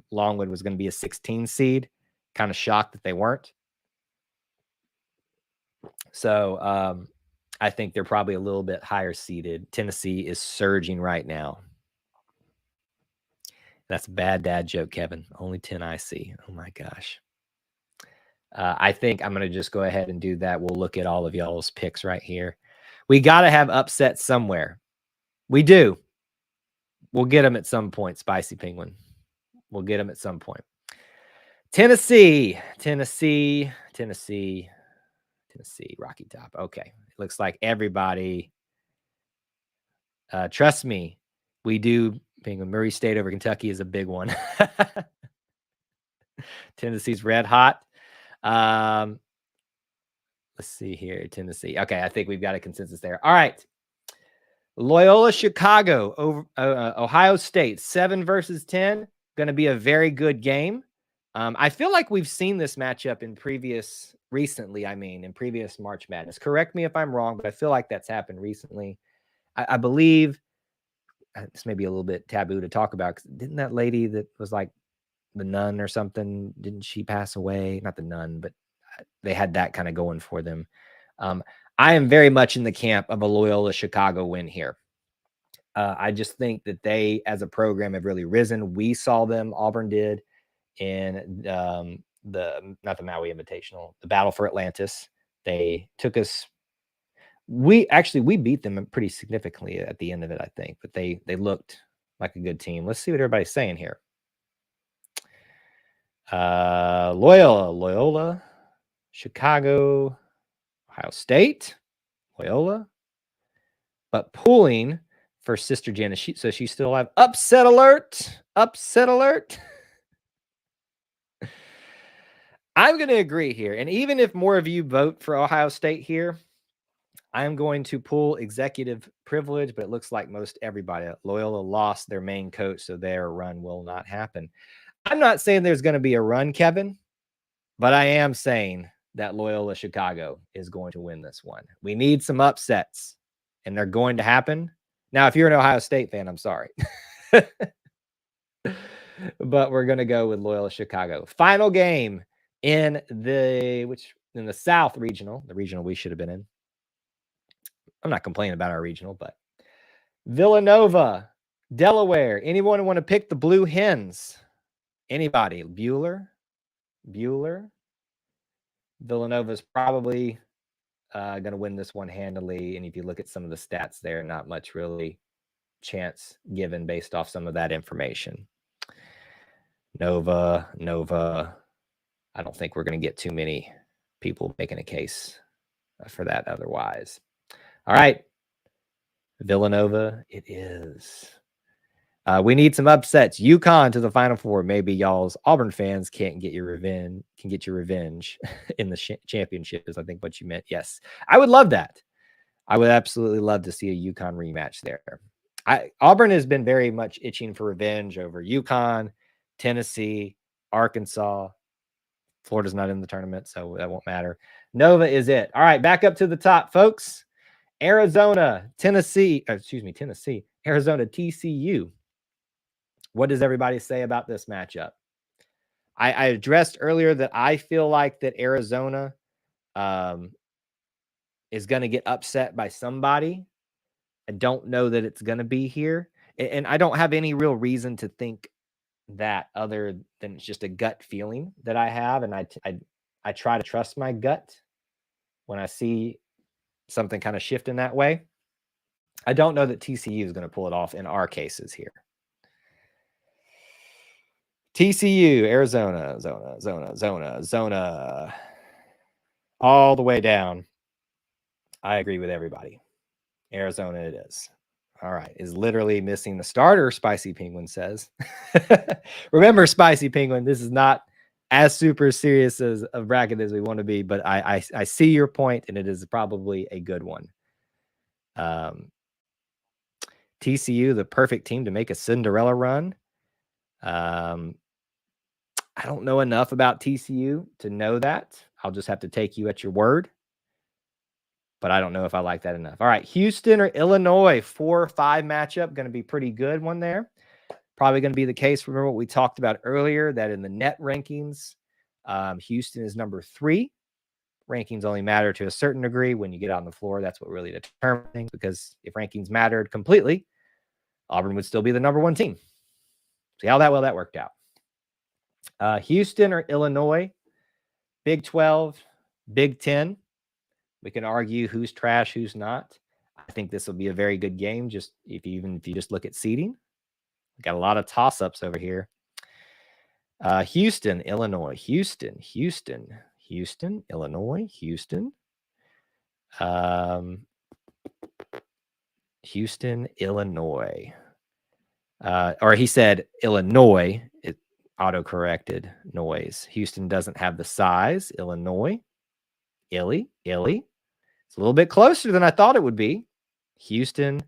Speaker 1: Longwood was going to be a 16 seed. Kind of shocked that they weren't. So I think they're probably a little bit higher seeded. Tennessee is surging right now. That's a bad dad joke, Kevin. Only 10 I see. Oh my gosh. I think I'm going to just go ahead and do that. We'll look at all of y'all's picks right here. We got to have upsets somewhere. We do. We'll get them at some point, Spicy Penguin. We'll get them at some point. Tennessee, Rocky Top. Okay. It looks like everybody, trust me, we do. Penguin, Murray State over Kentucky is a big one. Tennessee's red hot. Let's see here. Tennessee. Okay. I think we've got a consensus there. All right. Loyola Chicago over Ohio State, 7 versus 10. Going to be a very good game. I feel like we've seen this matchup in previous March Madness. Correct me if I'm wrong, but I feel like that's happened recently. I believe this may be a little bit taboo to talk about. Didn't that lady that was like the nun or something, didn't she pass away? Not the nun, but they had that kind of going for them. I am very much in the camp of a Loyola Chicago win here. I just think that they, as a program, have really risen. We saw them, Auburn did, in not the Maui Invitational, the Battle for Atlantis. They took us. We beat them pretty significantly at the end of it, I think. But they looked like a good team. Let's see what everybody's saying here. Loyola, Chicago, Ohio State, Loyola, but pulling for Sister Janice. So she's still alive. Upset alert. I'm going to agree here. And even if more of you vote for Ohio State here, I'm going to pull executive privilege, but it looks like most everybody. Loyola lost their main coach, so their run will not happen. I'm not saying there's going to be a run, Kevin, but I am saying that Loyola Chicago is going to win this one. We need some upsets, and they're going to happen. Now, if you're an Ohio State fan, I'm sorry. But we're going to go with Loyola Chicago. Final game in the South Regional, the regional we should have been in. I'm not complaining about our regional, but Villanova, Delaware. Anyone want to pick the Blue Hens? Anybody? Bueller. Villanova's probably going to win this one handily. And if you look at some of the stats there, not much really chance given based off some of that information. Nova. I don't think we're going to get too many people making a case for that otherwise. All right. Villanova, it is. We need some upsets. UConn to the Final Four. Maybe y'all's Auburn fans can get your revenge in the championship is I think what you meant. Yes. I would love that. I would absolutely love to see a UConn rematch there. Auburn has been very much itching for revenge over UConn, Tennessee, Arkansas. Florida's not in the tournament, so that won't matter. Nova is it. All right, back up to the top, folks. Arizona, Arizona, TCU. What does everybody say about this matchup? I addressed earlier that I feel like that Arizona is going to get upset by somebody. I don't know that it's going to be here. And I don't have any real reason to think that other than it's just a gut feeling that I have. And I try to trust my gut when I see something kind of shift in that way. I don't know that TCU is going to pull it off in our cases here. TCU, Arizona, Zona, all the way down. I agree with everybody. Arizona it is. All right. Is literally missing the starter, Spicy Penguin says. Remember, Spicy Penguin, this is not as super serious as a bracket as we want to be, but I see your point, and it is probably a good one. TCU, the perfect team to make a Cinderella run. I don't know enough about TCU to know that. I'll just have to take you at your word. But I don't know if I like that enough. All right, Houston or Illinois, 4-5 matchup. Going to be pretty good one there. Probably going to be the case. Remember what we talked about earlier, that in the net rankings, Houston is number 3. Rankings only matter to a certain degree. When you get on the floor, that's what really determines things, because if rankings mattered completely, Auburn would still be the number 1 team. See how well that worked out. Houston or Illinois, Big 12, Big 10. We can argue who's trash, who's not. I think this will be a very good game. Just if you just look at seeding, we got a lot of toss-ups over here. Houston, Illinois, Houston, Illinois, Houston, Illinois. Or he said Illinois. It auto-corrected noise. Houston doesn't have the size. Illinois, Illy. It's a little bit closer than I thought it would be. Houston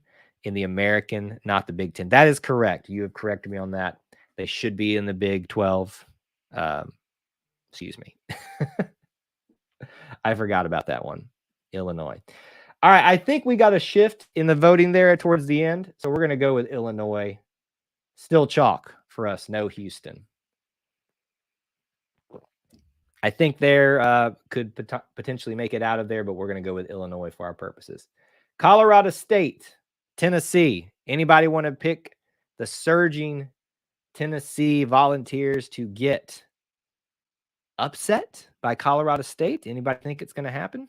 Speaker 1: in the American, not the Big 10. That is correct. You have corrected me on that. They should be in the Big 12. Excuse me. I forgot about that one. Illinois. All right. I think we got a shift in the voting there towards the end. So we're going to go with Illinois. Still chalk for us. No Houston. I think there could potentially make it out of there, but we're going to go with Illinois for our purposes. Colorado State, Tennessee. Anybody want to pick the surging Tennessee Volunteers to get upset by Colorado State? Anybody think it's going to happen?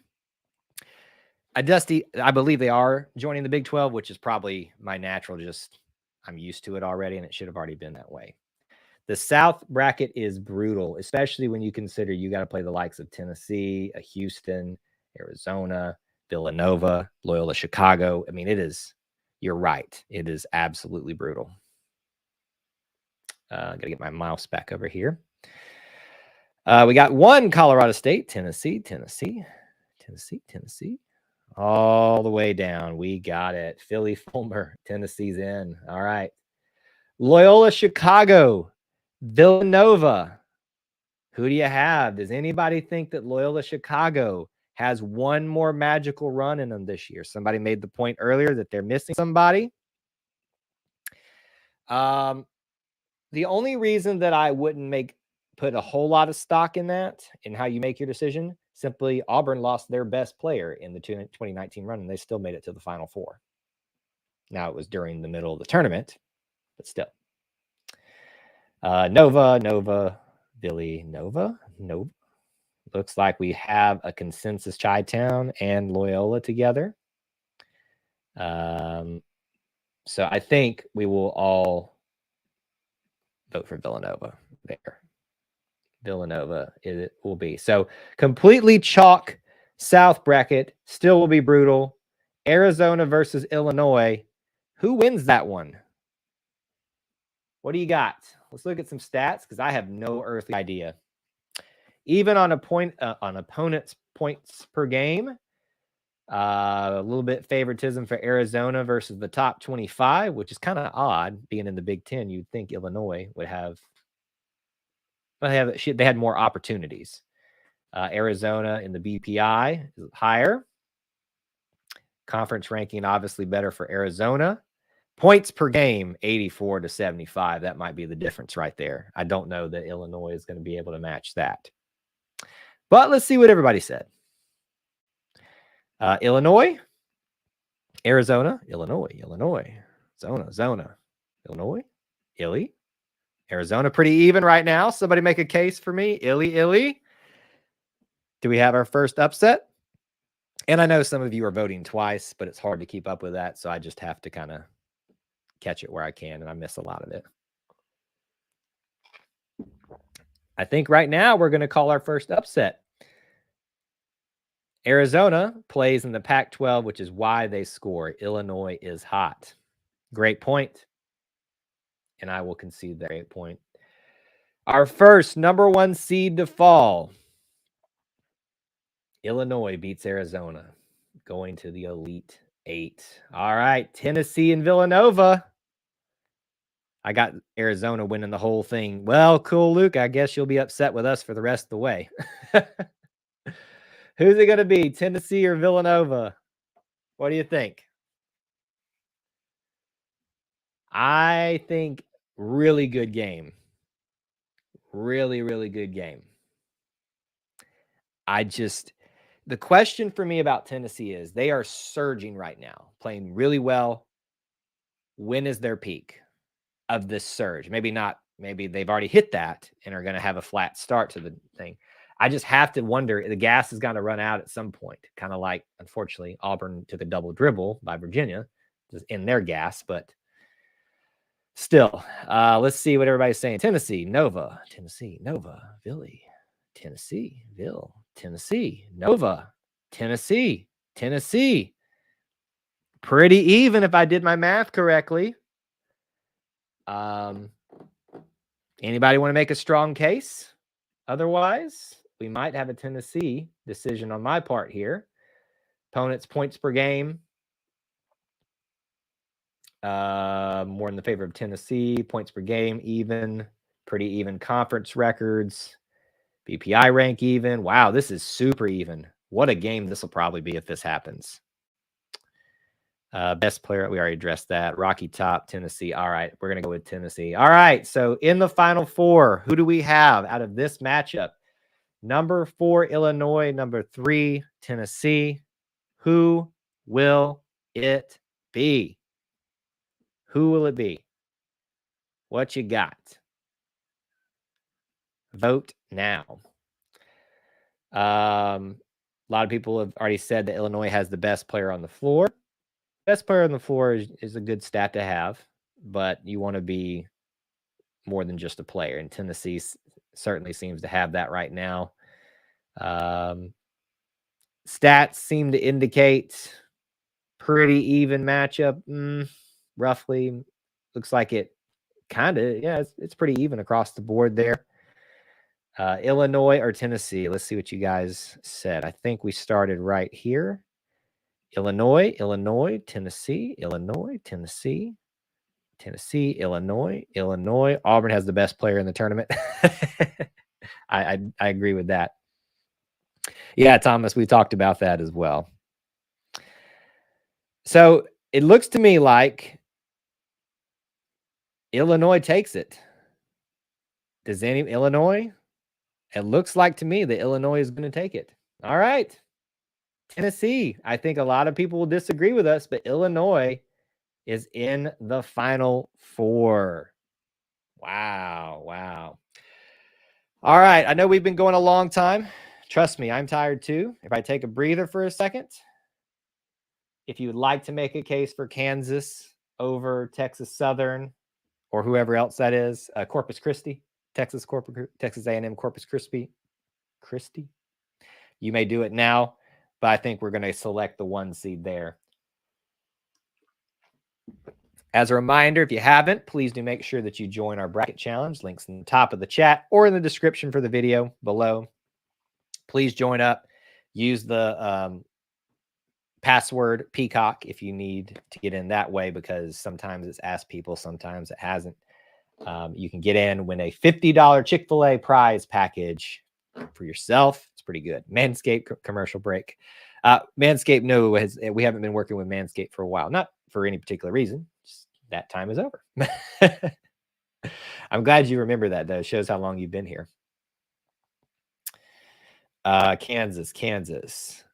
Speaker 1: Dusty, I believe they are joining the Big 12, which is probably my natural. Just I'm used to it already, and it should have already been that way. The South bracket is brutal, especially when you consider you got to play the likes of Tennessee, Houston, Arizona, Villanova, Loyola Chicago. I mean, it is, you're right. It is absolutely brutal. Got to get my mouse back over here. We got one Colorado State, Tennessee. All the way down. We got it. Philly Fulmer, Tennessee's in. All right. Loyola Chicago, Villanova. Who do you have? Does anybody think that Loyola Chicago has one more magical run in them this year? Somebody made the point earlier that they're missing somebody. The only reason that I wouldn't put a whole lot of stock in that, in how you make your decision, simply Auburn lost their best player in the 2019 run, and they still made it to the Final Four. Now, it was during the middle of the tournament, but still. Nova. Looks like we have a consensus Chi-Town and Loyola together. So I think we will all vote for Villanova there. Villanova it will be. So completely chalk South bracket. Still will be brutal. Arizona versus Illinois. Who wins that one? What do you got? Let's look at some stats, because I have no earthly idea. Even on opponent's points per game, a little bit favoritism for Arizona versus the top 25, which is kind of odd. Being in the Big 10, you'd think Illinois would have. Well, they had more opportunities. Arizona in the BPI is higher. Conference ranking obviously better for Arizona. Points per game, 84 to 75. That might be the difference right there. I don't know that Illinois is going to be able to match that. But let's see what everybody said. Illinois, Arizona, Illinois, Zona, Illinois, Illy, Arizona, pretty even right now. Somebody make a case for me. Illy. Do we have our first upset? And I know some of you are voting twice, but it's hard to keep up with that. So I just have to kind of catch it where I can, and I miss a lot of it. I think right now we're going to call our first upset. Arizona plays in the Pac-12, which is why they score. Illinois is hot. Great point. And I will concede that great point. Our first number 1 seed to fall. Illinois beats Arizona, going to the Elite 8. All right, Tennessee and Villanova. I got Arizona winning the whole thing. Well, cool, Luke. I guess you'll be upset with us for the rest of the way. Who's it going to be, Tennessee or Villanova? What do you think? I think really good game. Really, really good game. The question for me about Tennessee is they are surging right now, playing really well. When is their peak of this surge? Maybe not. Maybe they've already hit that and are going to have a flat start to the thing. I just have to wonder, the gas is going to run out at some point, kind of like, unfortunately, Auburn took a double dribble by Virginia just in their gas, but still, let's see what everybody's saying. Tennessee, Nova, Villy, Tennessee, Nova, Tennessee. Pretty even if I did my math correctly. Anybody want to make a strong case? Otherwise, we might have a Tennessee decision on my part here. Opponents' points per game. More in the favor of Tennessee. Points per game, even. Pretty even conference records. BPI rank even. Wow, this is super even. What a game this will probably be if this happens. Best player, we already addressed that. Rocky Top, Tennessee. All right, we're going to go with Tennessee. All right, so in the Final Four, who do we have out of this matchup? Number 4, Illinois. Number 3, Tennessee. Who will it be? Who will it be? What you got? Vote now. A lot of people have already said that Illinois has the best player on the floor. Best player on the floor is a good stat to have, but you want to be more than just a player. And Tennessee certainly seems to have that right now. Stats seem to indicate pretty even matchup. Roughly, looks like it kind of, yeah, it's pretty even across the board there. Illinois or Tennessee? Let's see what you guys said. I think we started right here. Illinois, Tennessee, Tennessee, Illinois. Auburn has the best player in the tournament. I agree with that. Yeah, Thomas, we talked about that as well. So it looks to me like Illinois takes it. Does Illinois? It looks like to me that Illinois is going to take it. All right. Tennessee. I think a lot of people will disagree with us, but Illinois is in the Final Four. Wow. All right. I know we've been going a long time. Trust me, I'm tired too. If I take a breather for a second, if you would like to make a case for Kansas over Texas Southern or whoever else that is, Corpus Christi, Texas A&M Corpus Christi, you may do it now, but I think we're going to select the 1 seed there. As a reminder, if you haven't, please do make sure that you join our bracket challenge. Links in the top of the chat or in the description for the video below. Please join up. Use the password Peacock if you need to get in that way, because sometimes it's asked people, sometimes it hasn't. You can get in, win a $50 Chick-fil-A prize package for yourself. It's pretty good. Manscaped commercial break. Manscaped, we haven't been working with Manscaped for a while. Not for any particular reason. Just that time is over. I'm glad you remember that, though. It shows how long you've been here. Kansas.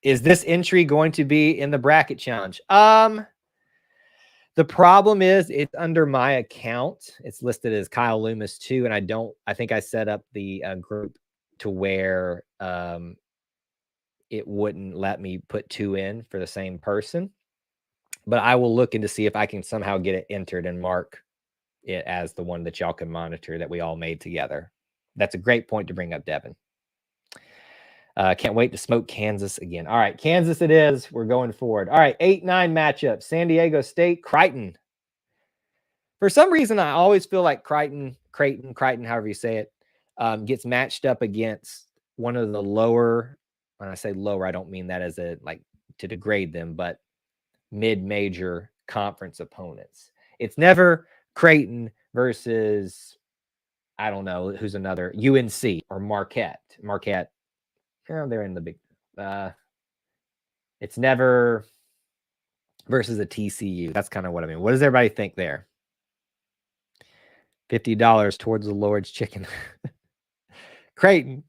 Speaker 1: Is this entry going to be in the bracket challenge? The problem is it's under my account. It's listed as Kyle Loomis 2, and I think I set up the group to where it wouldn't let me put 2 in for the same person. But I will look into see if I can somehow get it entered and mark it as the one that y'all can monitor that we all made together. That's a great point to bring up, Devin. Can't wait to smoke Kansas again. All right, Kansas it is. We're going forward. All right, 8-9 matchup. San Diego State, Creighton. For some reason, I always feel like Creighton, however you say it, gets matched up against one of the lower. When I say lower, I don't mean that as a like to degrade them, but mid-major conference opponents. It's never Creighton versus, I don't know, who's another, UNC or Marquette. Marquette, they're in the big. It's never versus a TCU. That's kind of what I mean. What does everybody think there? $50 towards the Lord's chicken. Creighton,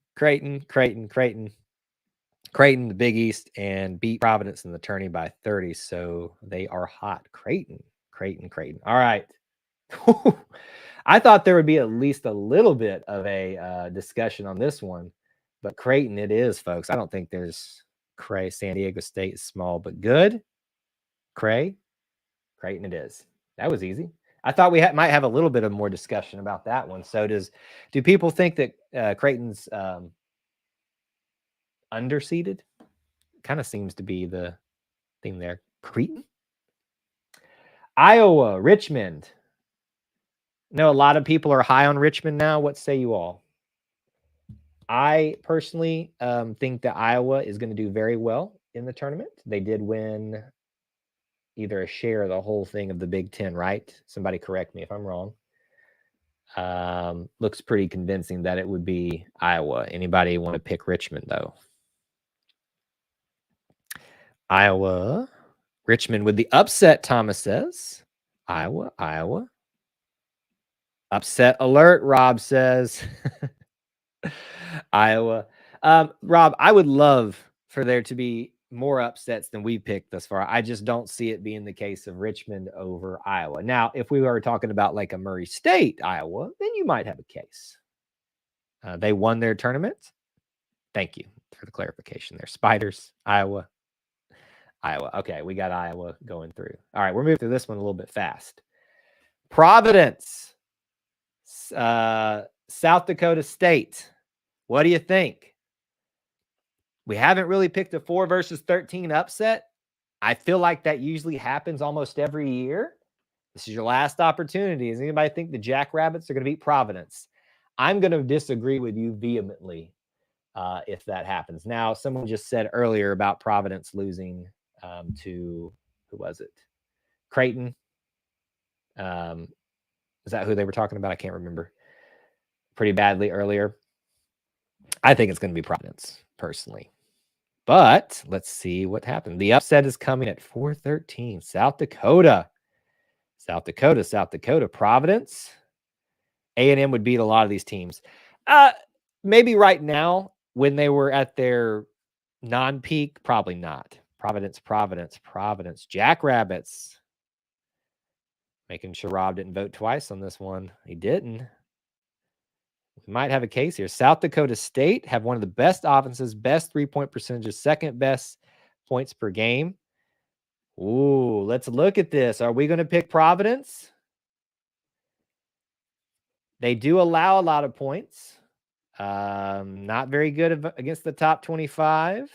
Speaker 1: the Big East, and beat Providence in the tourney by 30. So they are hot. Creighton. All right. I thought there would be at least a little bit of a discussion on this one, but Creighton it is, folks. I don't think there's San Diego State is small, but good. Creighton it is. That was easy. I thought we might have a little bit of more discussion about that one. So do people think that Creighton's underseeded? Kind of seems to be the thing there. Creighton? Iowa, Richmond. No, a lot of people are high on Richmond now. What say you all? I personally think that Iowa is going to do very well in the tournament. They did win either a share of the whole thing of the Big Ten, right? Somebody correct me if I'm wrong. Looks pretty convincing that it would be Iowa. Anybody want to pick Richmond, though? Iowa. Richmond with the upset, Thomas says. Iowa. Upset alert, Rob says. Iowa. Rob, I would love for there to be more upsets than we picked thus far. I just don't see it being the case of Richmond over Iowa. Now, if we were talking about like a Murray State, Iowa, then you might have a case. They won their tournament. Thank you for the clarification there. Spiders, Iowa. Okay, we got Iowa going through. All right, we're moving through this one a little bit fast. Providence, South Dakota State. What do you think? We haven't really picked a 4 versus 13 upset. I feel like that usually happens almost every year. This is your last opportunity. Does anybody think the Jackrabbits are going to beat Providence? I'm going to disagree with you vehemently if that happens. Now, someone just said earlier about Providence losing to, who was it? Creighton. Is that who they were talking about? I can't remember. Pretty badly earlier. I think it's going to be Providence, personally. But let's see what happened. The upset is coming at 4:13. South Dakota. Providence. A&M would beat a lot of these teams. Maybe right now, when they were at their non-peak, probably not. Providence. Jackrabbits. Making sure Rob didn't vote twice on this one. He didn't. We might have a case here. South Dakota State have one of the best offenses, best three-point percentages, second best points per game. Ooh, let's look at this. Are we going to pick Providence? They do allow a lot of points. Not very good against the top 25.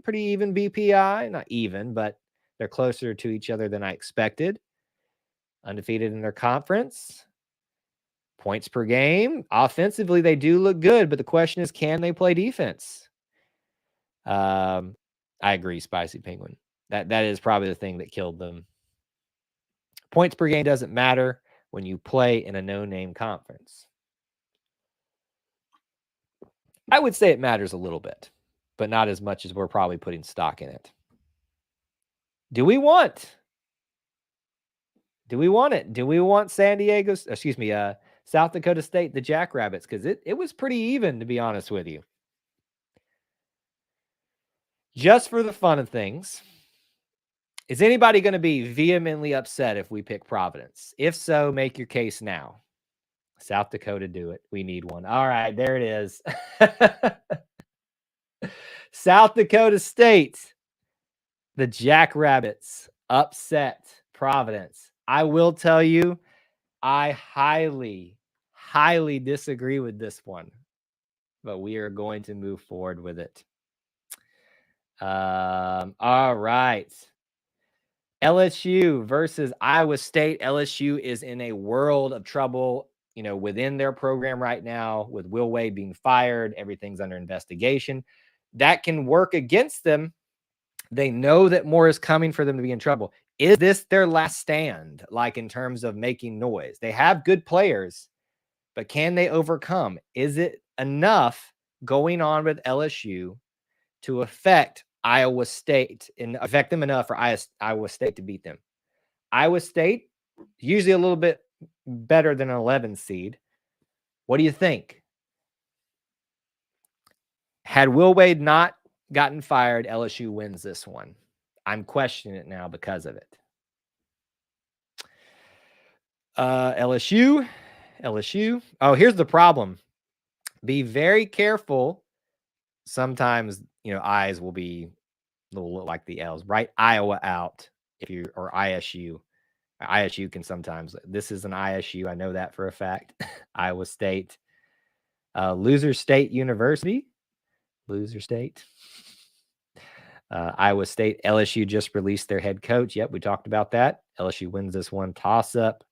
Speaker 1: Pretty even BPI. Not even, but they're closer to each other than I expected. Undefeated in their conference. Points per game. Offensively, they do look good, but the question is, can they play defense? I agree, Spicy Penguin. That is probably the thing that killed them. Points per game doesn't matter when you play in a no-name conference. I would say it matters a little bit, but not as much as we're probably putting stock in it. Do we want it? Do we want South Dakota State, the Jackrabbits? Because it was pretty even, to be honest with you. Just for the fun of things, is anybody going to be vehemently upset if we pick Providence? If so, make your case now. South Dakota, do it. We need one. All right, there it is. South Dakota State, the Jackrabbits upset Providence. I will tell you, I highly, highly disagree with this one, but we are going to move forward with it. All right. LSU versus Iowa State. LSU is in a world of trouble, within their program right now with Will Wade being fired. Everything's under investigation. That can work against them. They know that more is coming for them to be in trouble. Is this their last stand, like in terms of making noise? They have good players, but can they overcome? Is it enough going on with LSU to affect Iowa State and affect them enough for Iowa State to beat them? Iowa State, usually a little bit better than an 11 seed. What do you think? Had Will Wade not gotten fired, LSU wins this one. I'm questioning it now because of it. LSU. Oh, here's the problem. Be very careful. Sometimes, I's will be a little like the L's, right? Iowa out or ISU. ISU can sometimes. This is an ISU. I know that for a fact. Iowa State. Loser State University. Loser State. Iowa State. LSU just released their head coach. Yep, we talked about that. LSU wins this one. Toss up.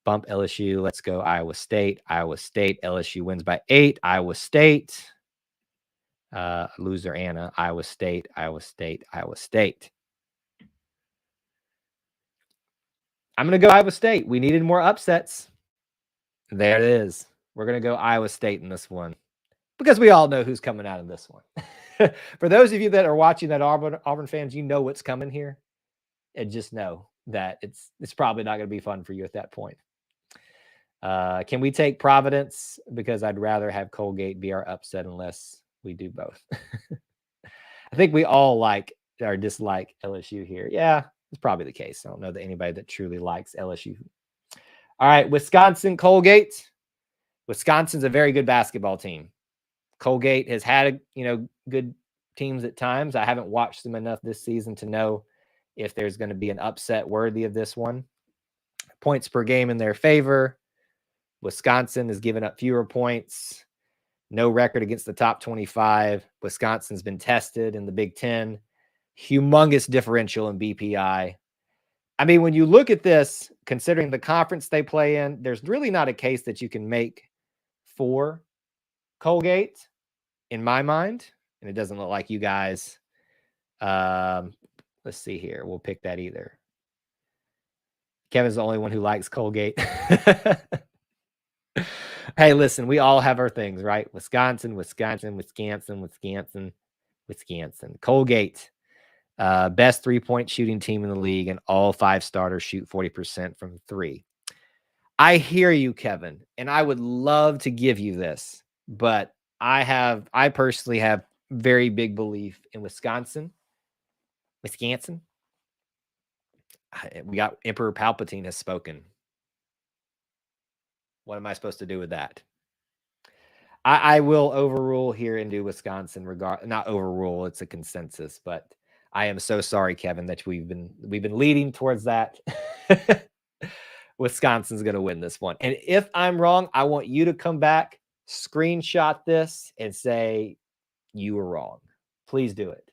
Speaker 1: Bump LSU. Let's go Iowa State. Iowa State. LSU wins by 8. Iowa State. Loser Anna. Iowa State. Iowa State. Iowa State. I'm going to go Iowa State. We needed more upsets. There it is. We're going to go Iowa State in this one because we all know who's coming out of this one. For those of you that are watching that Auburn fans, you know what's coming here. And just know that it's probably not going to be fun for you at that point. Can we take Providence? Because I'd rather have Colgate be our upset unless we do both. I think we all like or dislike LSU here. Yeah, it's probably the case. I don't know that anybody that truly likes LSU. All right, Wisconsin, Colgate. Wisconsin's a very good basketball team. Colgate has had, good teams at times. I haven't watched them enough this season to know if there's going to be an upset worthy of this one. Points per game in their favor. Wisconsin has given up fewer points. No record against the top 25. Wisconsin's been tested in the Big Ten. Humongous differential in BPI. I mean, when you look at this, considering the conference they play in, there's really not a case that you can make for Colgate, in my mind. And it doesn't look like you guys. Let's see here. We'll pick that either. Kevin's the only one who likes Colgate. Hey, listen, we all have our things, right? Wisconsin. Colgate, best 3-point shooting team in the league, and all 5 starters shoot 40% from 3. I hear you, Kevin, and I would love to give you this, but I personally have very big belief in Wisconsin. We got Emperor Palpatine has spoken. What am I supposed to do with that? I will overrule here and do Wisconsin. Not overrule, it's a consensus, but I am so sorry, Kevin, that we've been leading towards that. Wisconsin's going to win this one. And if I'm wrong, I want you to come back, screenshot this, and say you were wrong. Please do it.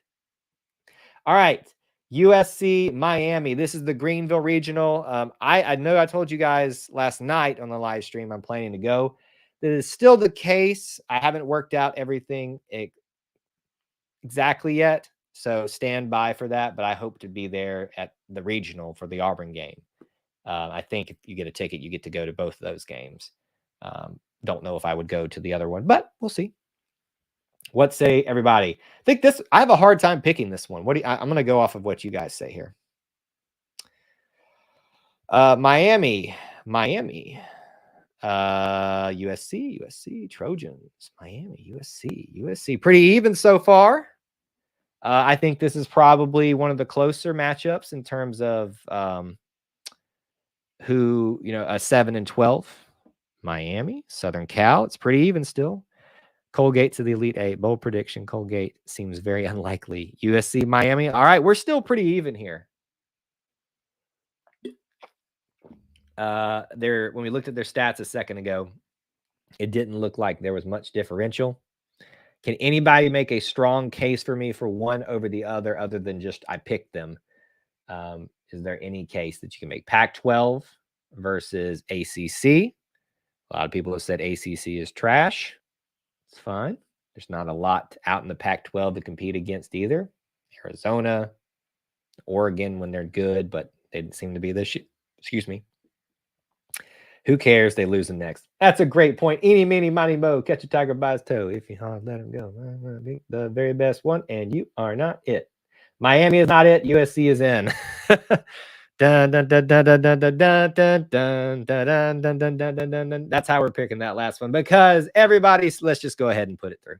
Speaker 1: All right. USC, Miami. This is the Greenville Regional. I know I told you guys last night on the live stream I'm planning to go. That is still the case. I haven't worked out everything exactly yet, so stand by for that. But I hope to be there at the regional for the Auburn game. I think if you get a ticket, you get to go to both of those games. Don't know if I would go to the other one, but we'll see. What say everybody? I have a hard time picking this one. I'm going to go off of what you guys say here. Miami, USC, Trojans, Miami, USC. Pretty even so far. I think this is probably one of the closer matchups in terms of who, a 7-12. Miami, Southern Cal. It's pretty even still. Colgate to the Elite Eight. Bold prediction. Colgate seems very unlikely. USC, Miami. All right, we're still pretty even here. When we looked at their stats a second ago, it didn't look like there was much differential. Can anybody make a strong case for me for one over the other than just I picked them? Is there any case that you can make? Pac-12 versus ACC. A lot of people have said ACC is trash. It's fine. There's not a lot out in the Pac-12 to compete against either. Arizona, Oregon when they're good, but they didn't seem to be this year. Excuse me. Who cares? They lose the next. That's a great point. Eeny, meeny, miny, mo. Catch a tiger by his toe. If you let him go. The very best one, and you are not it. Miami is not it. USC is in. That's how we're picking that last one because let's just go ahead and put it through.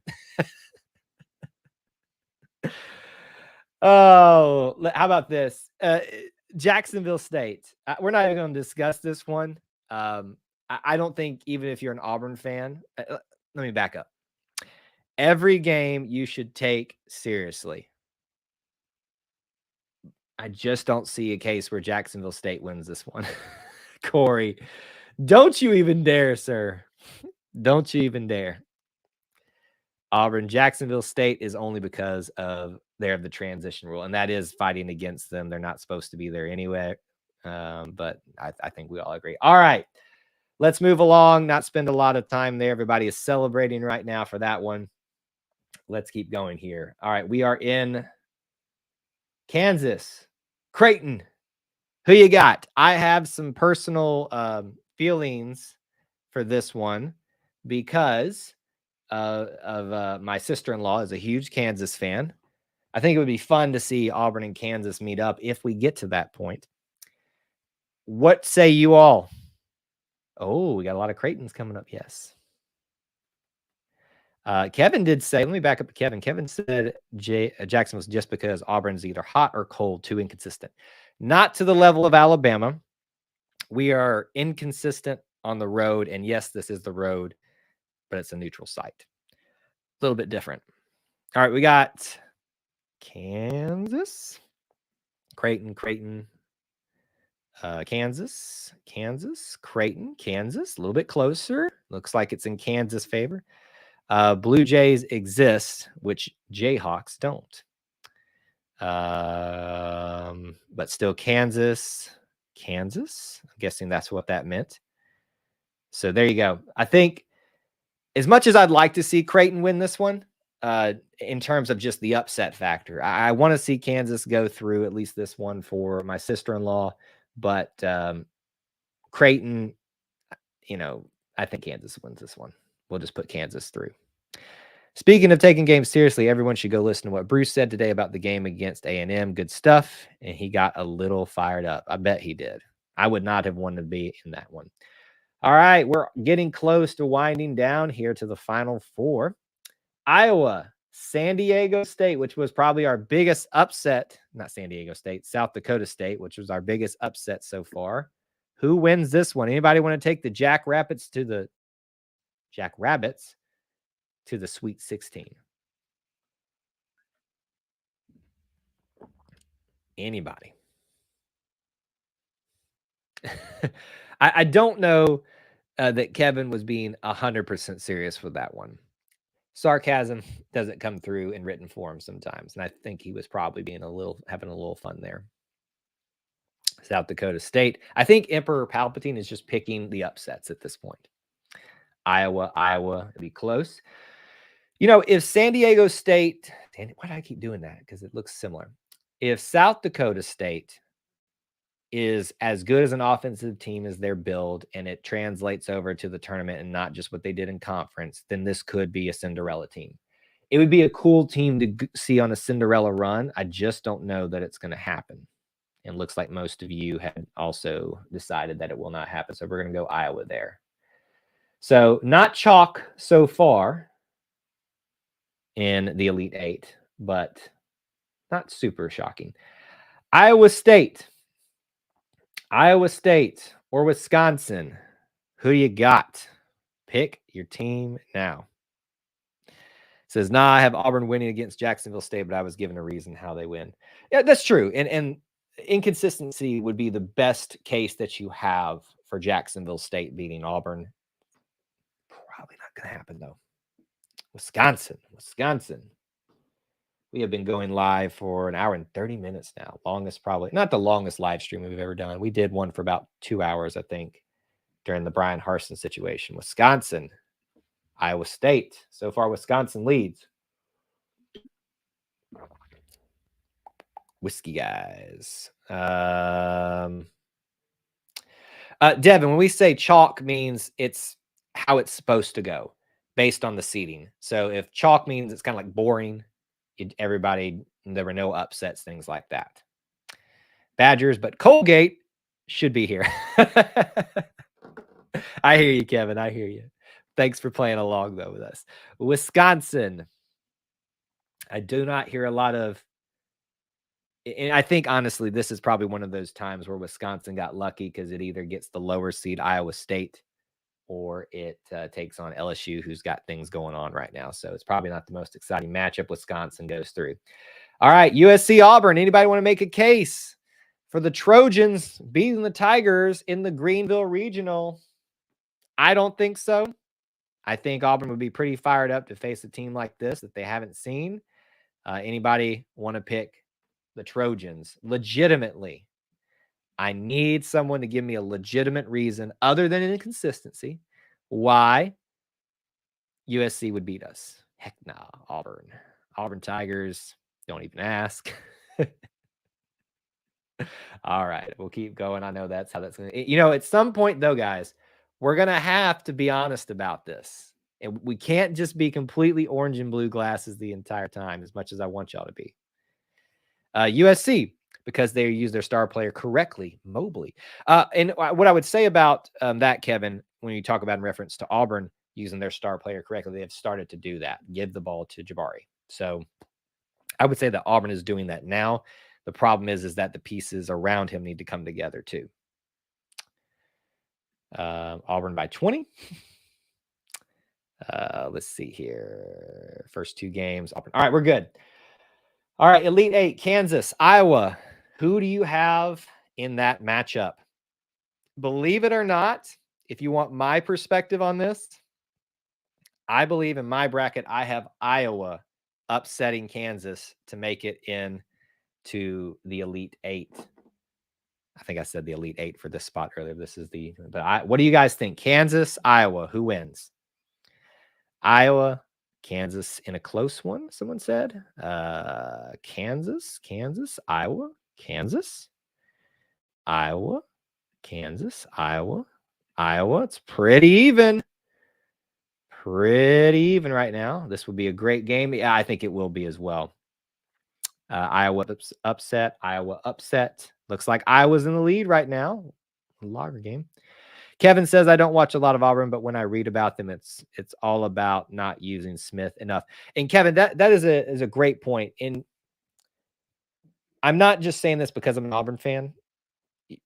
Speaker 1: Oh, how about this? Jacksonville State. We're not even going to discuss this one. I don't think even if you're an Auburn fan, let me back up. Every game you should take seriously. I just don't see a case where Jacksonville State wins this one. Corey, don't you even dare, sir. Don't you even dare. Auburn, Jacksonville State is only because of the transition rule, and that is fighting against them. They're not supposed to be there anyway, but I think we all agree. All right, let's move along, not spend a lot of time there. Everybody is celebrating right now for that one. Let's keep going here. All right, we are in Kansas. Creighton, who you got? I have some personal feelings for this one because of my sister-in-law is a huge Kansas fan. I think it would be fun to see Auburn and Kansas meet up if we get to that point. What say you all? Oh, we got a lot of Creightons coming up. Yes. Kevin did say, let me back up to Kevin. Kevin said Jackson was just because Auburn's either hot or cold, too inconsistent. Not to the level of Alabama. We are inconsistent on the road. And yes, this is the road, but it's a neutral site. A little bit different. All right, we got Kansas, Creighton, Kansas, Creighton, Kansas. A little bit closer. Looks like it's in Kansas' favor. Blue Jays exist, which Jayhawks don't. But still Kansas. I'm guessing that's what that meant. So there you go. I think as much as I'd like to see Creighton win this one, in terms of just the upset factor, I want to see Kansas go through at least this one for my sister-in-law. But Creighton, I think Kansas wins this one. We'll just put Kansas through. Speaking of taking games seriously, everyone should go listen to what Bruce said today about the game against A&M. Good stuff. And he got a little fired up. I bet he did. I would not have wanted to be in that one. All right, we're getting close to winding down here to the Final Four. Iowa, San Diego State, which was probably our biggest upset. Not San Diego State, South Dakota State, which was our biggest upset so far. Who wins this one? Anybody want to take the Jackrabbits to the Sweet 16? Anybody? I don't know that Kevin was being 100% serious with that one. Sarcasm doesn't come through in written form sometimes, and I think he was probably being having a little fun there. South Dakota State. I think Emperor Palpatine is just picking the upsets at this point. Iowa, it'd be close. If San Diego State, why do I keep doing that? Because it looks similar. If South Dakota State is as good as an offensive team as their build, and it translates over to the tournament and not just what they did in conference, then this could be a Cinderella team. It would be a cool team to see on a Cinderella run. I just don't know that it's going to happen. And looks like most of you had also decided that it will not happen. So we're going to go Iowa there. So not chalk so far in the Elite Eight, but Not super shocking. Iowa State or Wisconsin. Who you got? Pick your team now. Says, nah, I have Auburn winning against Jacksonville State, but I was given a reason how they win. Yeah, that's true. And inconsistency would be the best case that you have for Jacksonville State beating Auburn. Probably not going to happen, though. Wisconsin. We have been going live for an hour and 30 minutes now. Longest, probably not the longest live stream we've ever done. We did one for about 2 hours, I think, during the Brian Harsin situation. Wisconsin, Iowa State. So far, Wisconsin leads. Whiskey guys. Devin, when we say chalk means it's how it's supposed to go based on the seeding. So if chalk means it's kind of like boring, there were no upsets, things like that. Badgers, but Colgate should be here. I hear you, Kevin. I hear you. Thanks for playing along, though, with us. Wisconsin. I do not hear a lot of... And I think, honestly, this is probably one of those times where Wisconsin got lucky because it either gets the lower seed Iowa State or it takes on LSU, who's got things going on right now. So it's probably not the most exciting matchup. Wisconsin goes through. All right, USC Auburn. Anybody want to make a case for the Trojans beating the Tigers in the Greenville Regional? I don't think so. I think Auburn would be pretty fired up to face a team like this that they haven't seen. Anybody want to pick the Trojans legitimately? I need someone to give me a legitimate reason other than inconsistency why USC would beat us. Heck nah, Auburn Tigers, don't even ask. All right, we'll keep going. I know that's how that's going to... at some point, though, guys, we're going to have to be honest about this. And we can't just be completely orange and blue glasses the entire time, as much as I want y'all to be. USC, because they use their star player correctly, Mobley. And what I would say about that, Kevin, when you talk about in reference to Auburn using their star player correctly, they have started to do that, give the ball to Jabari. So I would say that Auburn is doing that now. The problem is that the pieces around him need to come together too. Auburn by 20. Let's see here. First 2 games. Auburn. All right, we're good. All right, Elite 8, Kansas, Iowa. Who do you have in that matchup? Believe it or not, if you want my perspective on this, I believe in my bracket, I have Iowa upsetting Kansas to make it in to the Elite 8. I think I said the Elite 8 for this spot earlier. This is what do you guys think? Kansas, Iowa, who wins? Iowa, Kansas in a close one, someone said. Kansas, Iowa, Kansas, Iowa, Kansas, Iowa. It's pretty even. Right now. This would be a great game. Yeah, I think it will be as well. Iowa upset. Looks like Iowa's in the lead right now. Logger game. Kevin says, I don't watch a lot of Auburn, but when I read about them, it's all about not using Smith enough. And Kevin, that is a great point. And I'm not just saying this because I'm an Auburn fan.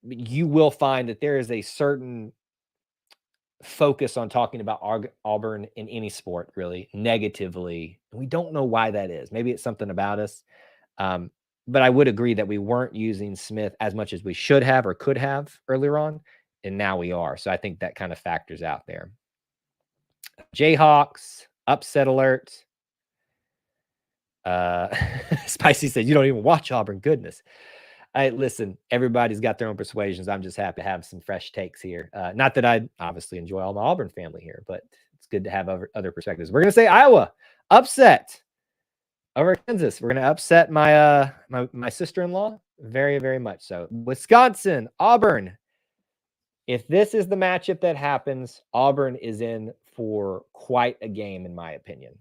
Speaker 1: You will find that there is a certain focus on talking about Auburn in any sport, really, negatively. And we don't know why that is. Maybe it's something about us. But I would agree that we weren't using Smith as much as we should have or could have earlier on. And now we are. So I think that kind of factors out there. Jayhawks, upset alert. Spicy said, you don't even watch Auburn. Goodness. Listen, everybody's got their own persuasions. I'm just happy to have some fresh takes here. Not that I obviously enjoy all my Auburn family here, but it's good to have other perspectives. We're going to say Iowa, upset over Kansas. We're going to upset my my sister-in-law very, very much so. Wisconsin, Auburn. If this is the matchup that happens, Auburn is in for quite a game, in my opinion.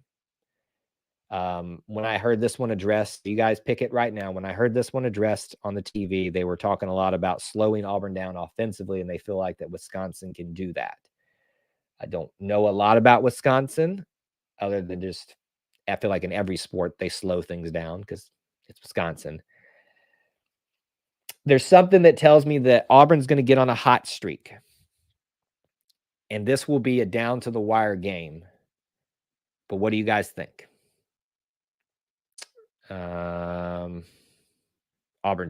Speaker 1: When I heard this one addressed, you guys pick it right now. When I heard this one addressed on the TV, they were talking a lot about slowing Auburn down offensively, and they feel like that Wisconsin can do that. I don't know a lot about Wisconsin other than just I feel like in every sport they slow things down because It's Wisconsin. There's something that tells me that Auburn's going to get on a hot streak. And this will be a down-to-the-wire game. But what do you guys think? Auburn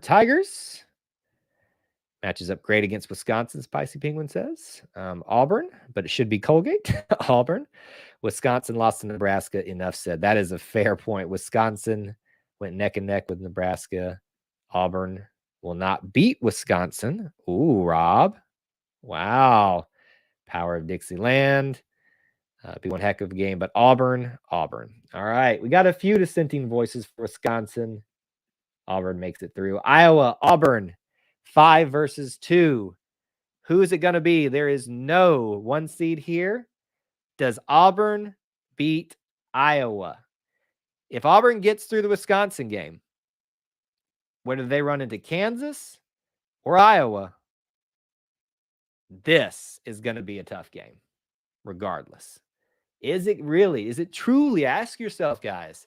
Speaker 1: Tigers. Matches up great against Wisconsin, Spicy Penguin says. Auburn, but it should be Colgate. Auburn. Wisconsin lost to Nebraska. Enough said. That is a fair point. Wisconsin went neck and neck with Nebraska. Auburn will not beat Wisconsin. Ooh, Rob. Wow. Power of Dixieland. Be one heck of a game, but Auburn. All right. We got a few dissenting voices for Wisconsin. Auburn makes it through. Iowa, Auburn, 5 versus 2. Who is it going to be? There is no 1 seed here. Does Auburn beat Iowa? If Auburn gets through the Wisconsin game, whether they run into Kansas or Iowa, this is going to be a tough game, regardless. Is it really? Is it truly? Ask yourself, guys.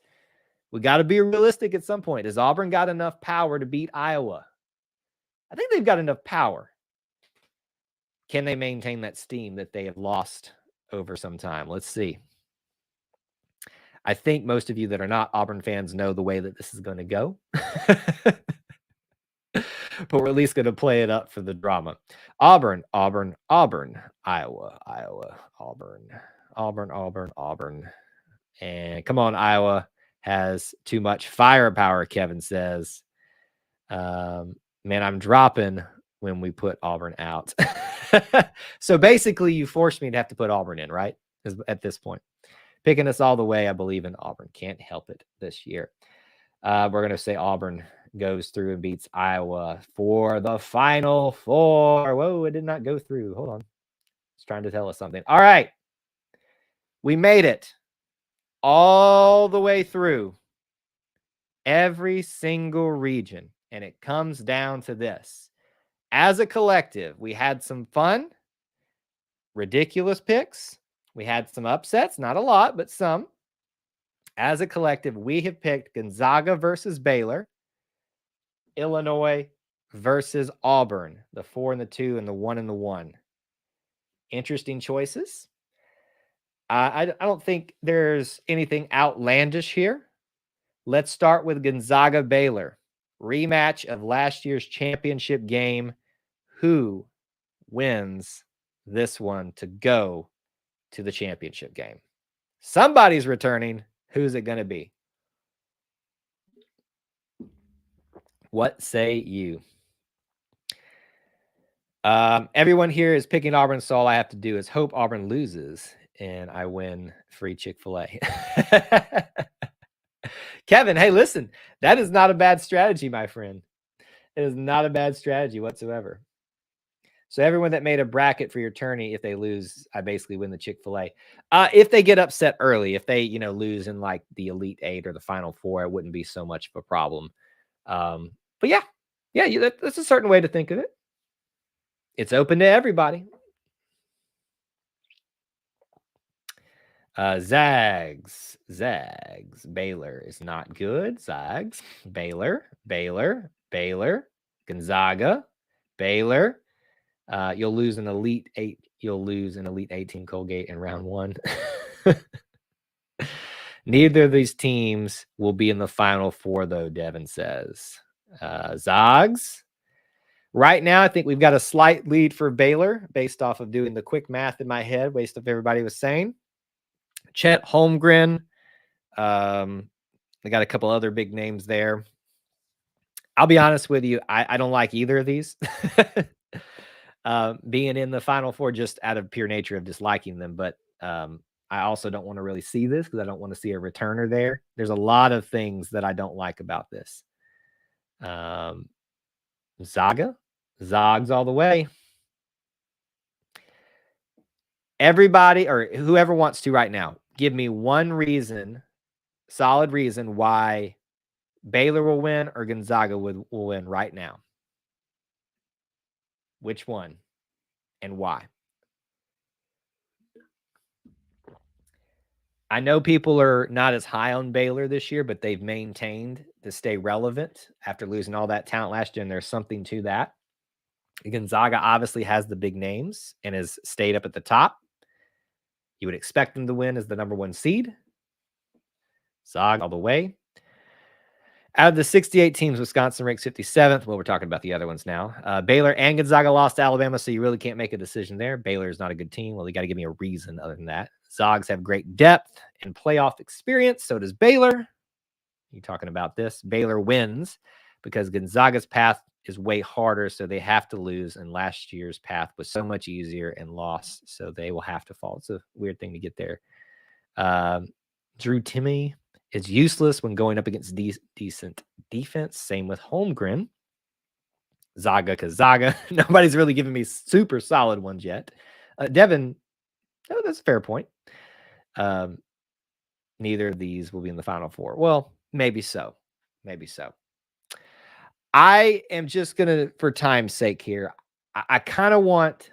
Speaker 1: We got to be realistic at some point. Has Auburn got enough power to beat Iowa? I think they've got enough power. Can they maintain that steam that they have lost over some time? Let's see. I think most of you that are not Auburn fans know the way that this is going to go. But we're at least going to play it up for the drama. Auburn, Iowa, Auburn. And come on, Iowa has too much firepower, Kevin says. Man, I'm dropping when we put Auburn out. So basically, you forced me to have to put Auburn in, right? At this point. Picking us all the way, I believe in Auburn. Can't help it this year. We're going to say Auburn goes through and beats Iowa for the Final Four. Whoa, it did not go through. Hold on. It's trying to tell us something. All right. We made it all the way through every single region. And it comes down to this. As a collective, we had some fun, ridiculous picks. We had some upsets, not a lot, but some. As a collective, we have picked Gonzaga versus Baylor, Illinois versus Auburn, the 4 and the 2 and the 1 and the 1. Interesting choices. I don't think there's anything outlandish here. Let's start with Gonzaga Baylor. Rematch of last year's championship game. Who wins this one to go to the championship game? Somebody's returning. Who's it going to be? What say you? Everyone here is picking Auburn, so all I have to do is hope Auburn loses and I win free Chick-fil-A. Kevin, hey, listen, that is not a bad strategy, my friend. It is not a bad strategy whatsoever. So everyone that made a bracket for your tourney, if they lose, I basically win the Chick-fil-A. If they get upset early, if they, lose in like the Elite 8 or the Final 4, it wouldn't be so much of a problem. But yeah, that's a certain way to think of it. It's open to everybody. Zags, Baylor is not good. Zags, Baylor, Gonzaga, Baylor. You'll lose an Elite 8. You'll lose an Elite 18 Colgate in round 1. Neither of these teams will be in the Final Four, though, Devin says. Zags. Right now, I think we've got a slight lead for Baylor based off of doing the quick math in my head, based off everybody was saying. Chet Holmgren. They got a couple other big names there. I'll be honest with you. I don't like either of these. Being in the Final Four just out of pure nature of disliking them. But I also don't want to really see this because I don't want to see a returner there. There's a lot of things that I don't like about this. Zogs all the way. Everybody or whoever wants to right now, give me one reason, solid reason why Baylor will win or Gonzaga will win right now. Which one and why? I know people are not as high on Baylor this year, but they've maintained to stay relevant after losing all that talent last year, and there's something to that. Gonzaga obviously has the big names and has stayed up at the top. You would expect them to win as the number 1 seed. Zog all the way. Out of the 68 teams, Wisconsin ranks 57th. Well, we're talking about the other ones now. Baylor and Gonzaga lost to Alabama, so you really can't make a decision there. Baylor is not a good team. Well, you got to give me a reason other than that. Zogs have great depth and playoff experience. So does Baylor. You talking about this? Baylor wins because Gonzaga's path is way harder, so they have to lose. And last year's path was so much easier and lost, so they will have to fall. It's a weird thing to get there. Drew Timme is useless when going up against decent defense. Same with Holmgren. Zaga, because Zaga. Nobody's really giving me super solid ones yet. Devin, oh, that's a fair point. Neither of these will be in the Final Four. Well, maybe so. Maybe so. I am just going to, for time's sake here, I kind of want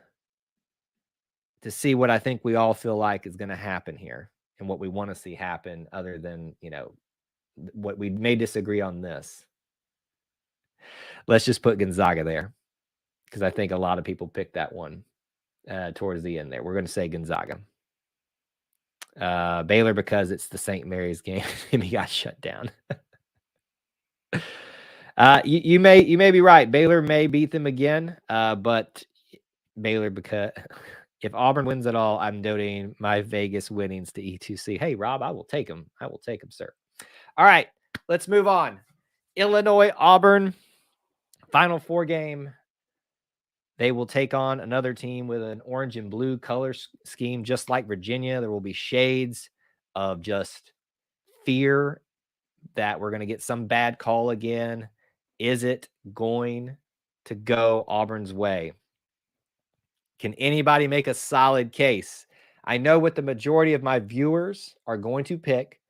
Speaker 1: to see what I think we all feel like is going to happen here and what we want to see happen other than, what we may disagree on this. Let's just put Gonzaga there because I think a lot of people picked that one towards the end there. We're going to say Gonzaga. Baylor because it's the St. Mary's game and he got shut down. You may be right. Baylor may beat them again, but Baylor because if Auburn wins at all, I'm donating my Vegas winnings to E2C. Hey, Rob, I will take them. I will take them, sir. All right, let's move on. Illinois, Auburn, Final Four game. They will take on another team with an orange and blue color scheme, just like Virginia. There will be shades of just fear that we're going to get some bad call again. Is it going to go Auburn's way? Can anybody make a solid case? I know what the majority of my viewers are going to pick,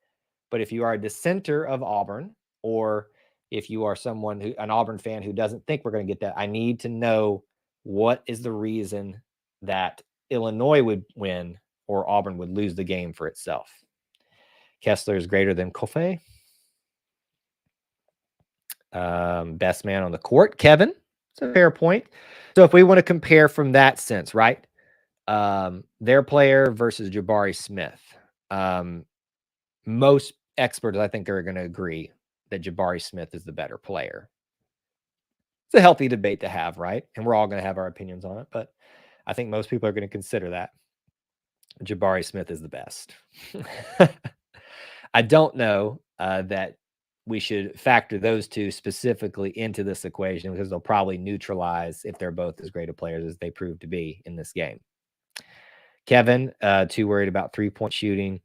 Speaker 1: but if you are a dissenter of Auburn, or if you are an Auburn fan who doesn't think we're going to get that, I need to know what is the reason that Illinois would win or Auburn would lose the game for itself. Kessler is greater than Kofe. Best man on the court, Kevin. It's a fair point. So if we want to compare from that sense, right? Their player versus Jabari Smith. Most experts, I think, are going to agree that Jabari Smith is the better player. It's a healthy debate to have, right? And we're all going to have our opinions on it, but I think most people are going to consider that Jabari Smith is the best. I don't know that we should factor those two specifically into this equation because they'll probably neutralize if they're both as great of players as they prove to be in this game. Kevin, too worried about three-point shooting.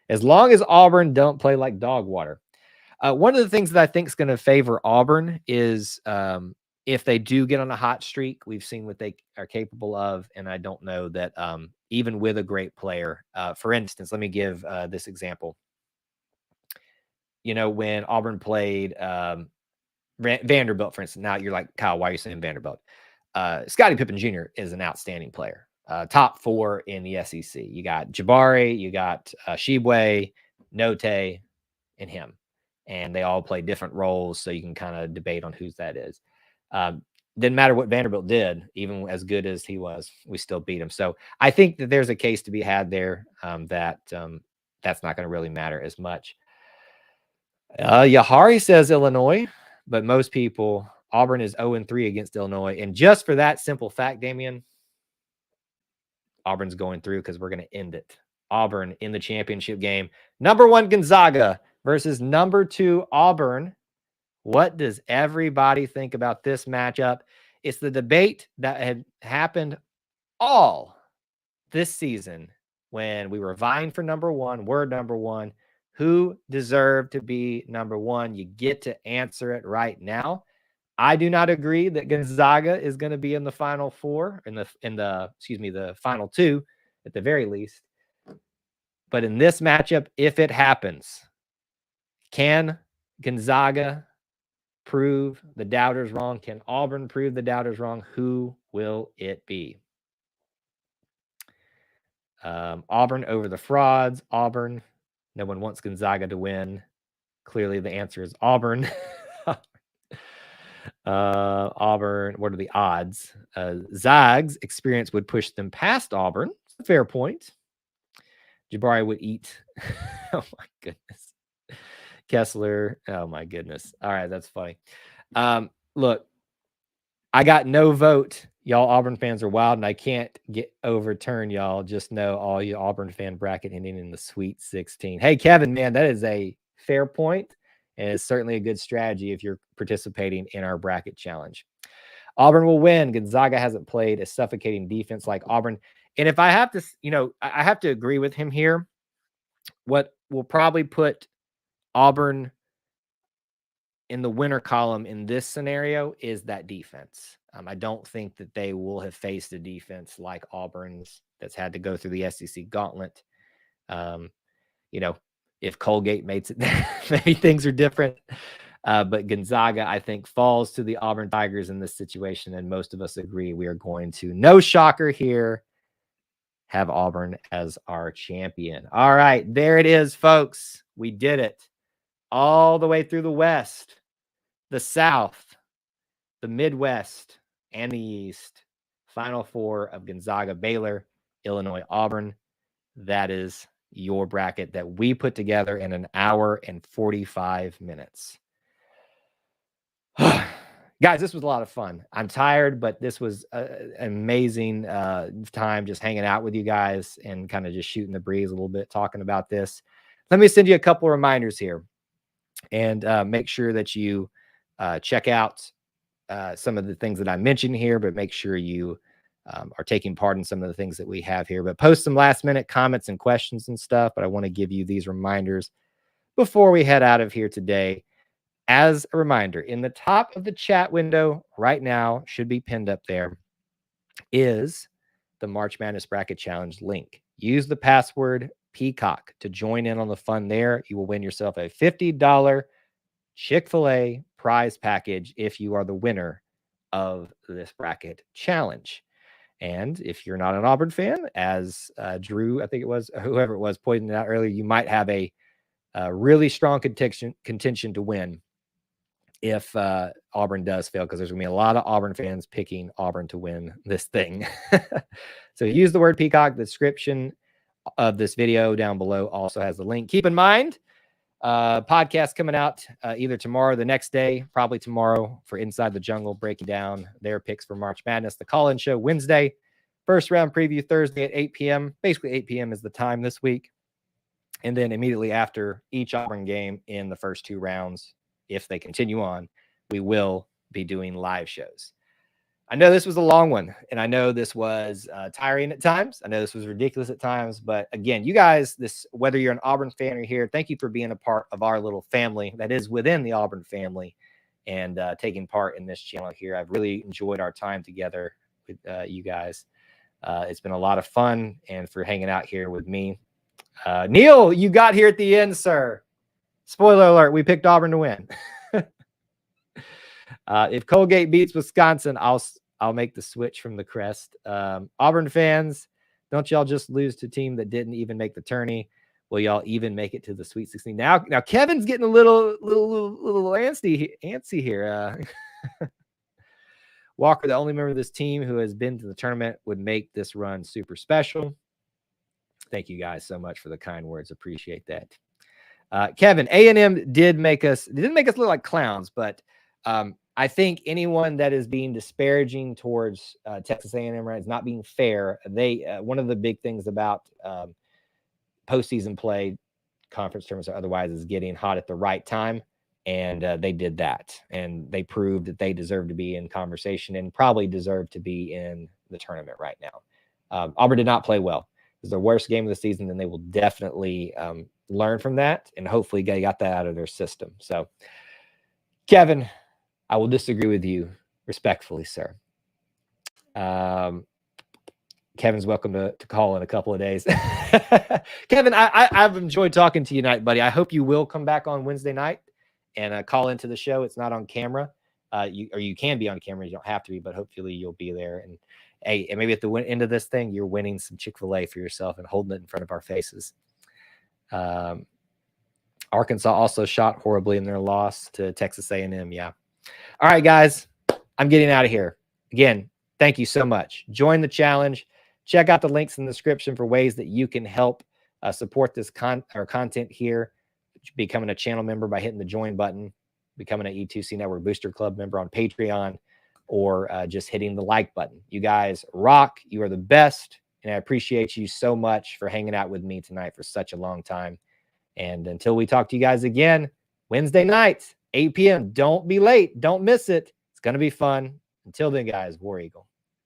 Speaker 1: As long as Auburn don't play like dog water. One of the things that I think is going to favor Auburn is if they do get on a hot streak. We've seen what they are capable of, and I don't know that even with a great player, for instance, let me give this example. When Auburn played Vanderbilt, for instance, now you're like, Kyle, why are you saying Vanderbilt? Scottie Pippen Jr. is an outstanding player. Top 4 in the SEC. You got Jabari, you got Shibwe, Note, and him. And they all play different roles, so you can kind of debate on whose that is. Didn't matter what Vanderbilt did, even as good as he was, we still beat him. So I think that there's a case to be had there that's not going to really matter as much. Yahari says Illinois, but most people, Auburn is 0-3 against Illinois. And just for that simple fact, Damian, Auburn's going through because we're going to end it. Auburn in the championship game. Number 1 Gonzaga versus number 2 Auburn. What does everybody think about this matchup? It's the debate that had happened all this season when we were vying for number 1, we're number 1. Who deserved to be number 1? You get to answer it right now. I do not agree that Gonzaga is going to be in the Final Four, the Final 2 at the very least. But in this matchup, if it happens, can Gonzaga prove the doubters wrong? Can Auburn prove the doubters wrong? Who will it be? Auburn over the frauds. Auburn No one wants Gonzaga to win. Clearly, the answer is Auburn. Auburn, what are the odds? Zag's experience would push them past Auburn. Fair point. Jabari would eat. Oh, my goodness. Kessler. Oh, my goodness. All right, that's funny. Look, I got no vote. Y'all Auburn fans are wild, and I can't get overturned, y'all. Just know all you Auburn fan bracket ending in the Sweet 16. Hey, Kevin, man, that is a fair point, and it's certainly a good strategy if you're participating in our bracket challenge. Auburn will win. Gonzaga hasn't played a suffocating defense like Auburn. And if I have to, I have to agree with him here. What will probably put Auburn in the winner column in this scenario is that defense. I don't think that they will have faced a defense like Auburn's that's had to go through the SEC gauntlet. If Colgate makes it, maybe things are different. But Gonzaga, I think, falls to the Auburn Tigers in this situation, and most of us agree we are going to, no shocker here, have Auburn as our champion. All right, there it is, folks. We did it. All the way through the West, the South, the Midwest, and the East. Final four of Gonzaga, Baylor, Illinois, Auburn. That is your bracket that we put together in an hour and 45 minutes. Guys, this was a lot of fun. I'm tired, but this was an amazing time just hanging out with you guys and kind of just shooting the breeze a little bit, talking about this. Let me send you a couple of reminders here and make sure that you check out some of the things that I mentioned here, but make sure you are taking part in some of the things that we have here. But post some last minute comments and questions and stuff. But I want to give you these reminders before we head out of here today. As a reminder, in the top of the chat window right now, should be pinned up there, is the March Madness Bracket Challenge link. Use the password Peacock to join in on the fun there. You will win yourself a $50 Chick-fil-A prize package if you are the winner of this bracket challenge. And if you're not an Auburn fan, as Drew, I think it was, whoever it was, pointed out earlier, you might have a really strong contention to win if Auburn does fail, because there's going to be a lot of Auburn fans picking Auburn to win this thing. So use the word Peacock. The description of this video down below also has the link. Keep in mind, podcast coming out either tomorrow or the next day, probably tomorrow, for Inside the Jungle, breaking down their picks for March Madness. The call-in show Wednesday, first round preview Thursday at 8 p.m. Basically 8 p.m. is the time this week. And then immediately after each Auburn game in the first two rounds, if they continue on, we will be doing live shows. I know this was a long one, and I know this was tiring at times. I know this was ridiculous at times, but again, you guys, whether you're an Auburn fan or here, thank you for being a part of our little family that is within the Auburn family and taking part in this channel here. I've really enjoyed our time together with you guys. It's been a lot of fun, and for hanging out here with me. Neil, you got here at the end, sir. Spoiler alert, we picked Auburn to win. If Colgate beats Wisconsin, I'll make the switch from the crest. Auburn fans, don't y'all just lose to a team that didn't even make the tourney? Will y'all even make it to the Sweet 16? Now Kevin's getting a little antsy here. Walker, the only member of this team who has been to the tournament, would make this run super special. Thank you guys so much for the kind words. Appreciate that. Kevin, A&M didn't make us look like clowns, but I think anyone that is being disparaging towards Texas A&M, right, is not being fair. They one of the big things about postseason play, conference tournaments or otherwise, is getting hot at the right time, and they did that, and they proved that they deserve to be in conversation and probably deserve to be in the tournament right now. Auburn did not play well. It was their worst game of the season, and they will definitely learn from that, and hopefully they got that out of their system. So, Kevin, I will disagree with you respectfully, sir. Kevin's welcome to call in a couple of days. Kevin, I've enjoyed talking to you tonight, buddy. I hope you will come back on Wednesday night and call into the show. It's not on camera. You can be on camera. You don't have to be, but hopefully you'll be there. And hey, and maybe at the end of this thing, you're winning some Chick-fil-A for yourself and holding it in front of our faces. Arkansas also shot horribly in their loss to Texas A&M. Yeah. All right, guys, I'm getting out of here. Again, thank you so much. Join the challenge. Check out the links in the description for ways that you can help support this content here. Becoming a channel member by hitting the join button, becoming an E2C Network Booster Club member on Patreon, or just hitting the like button. You guys rock. You are the best. And I appreciate you so much for hanging out with me tonight for such a long time. And until we talk to you guys again, Wednesday nights, 8 p.m. Don't be late. Don't miss it. It's going to be fun. Until then, guys, War Eagle.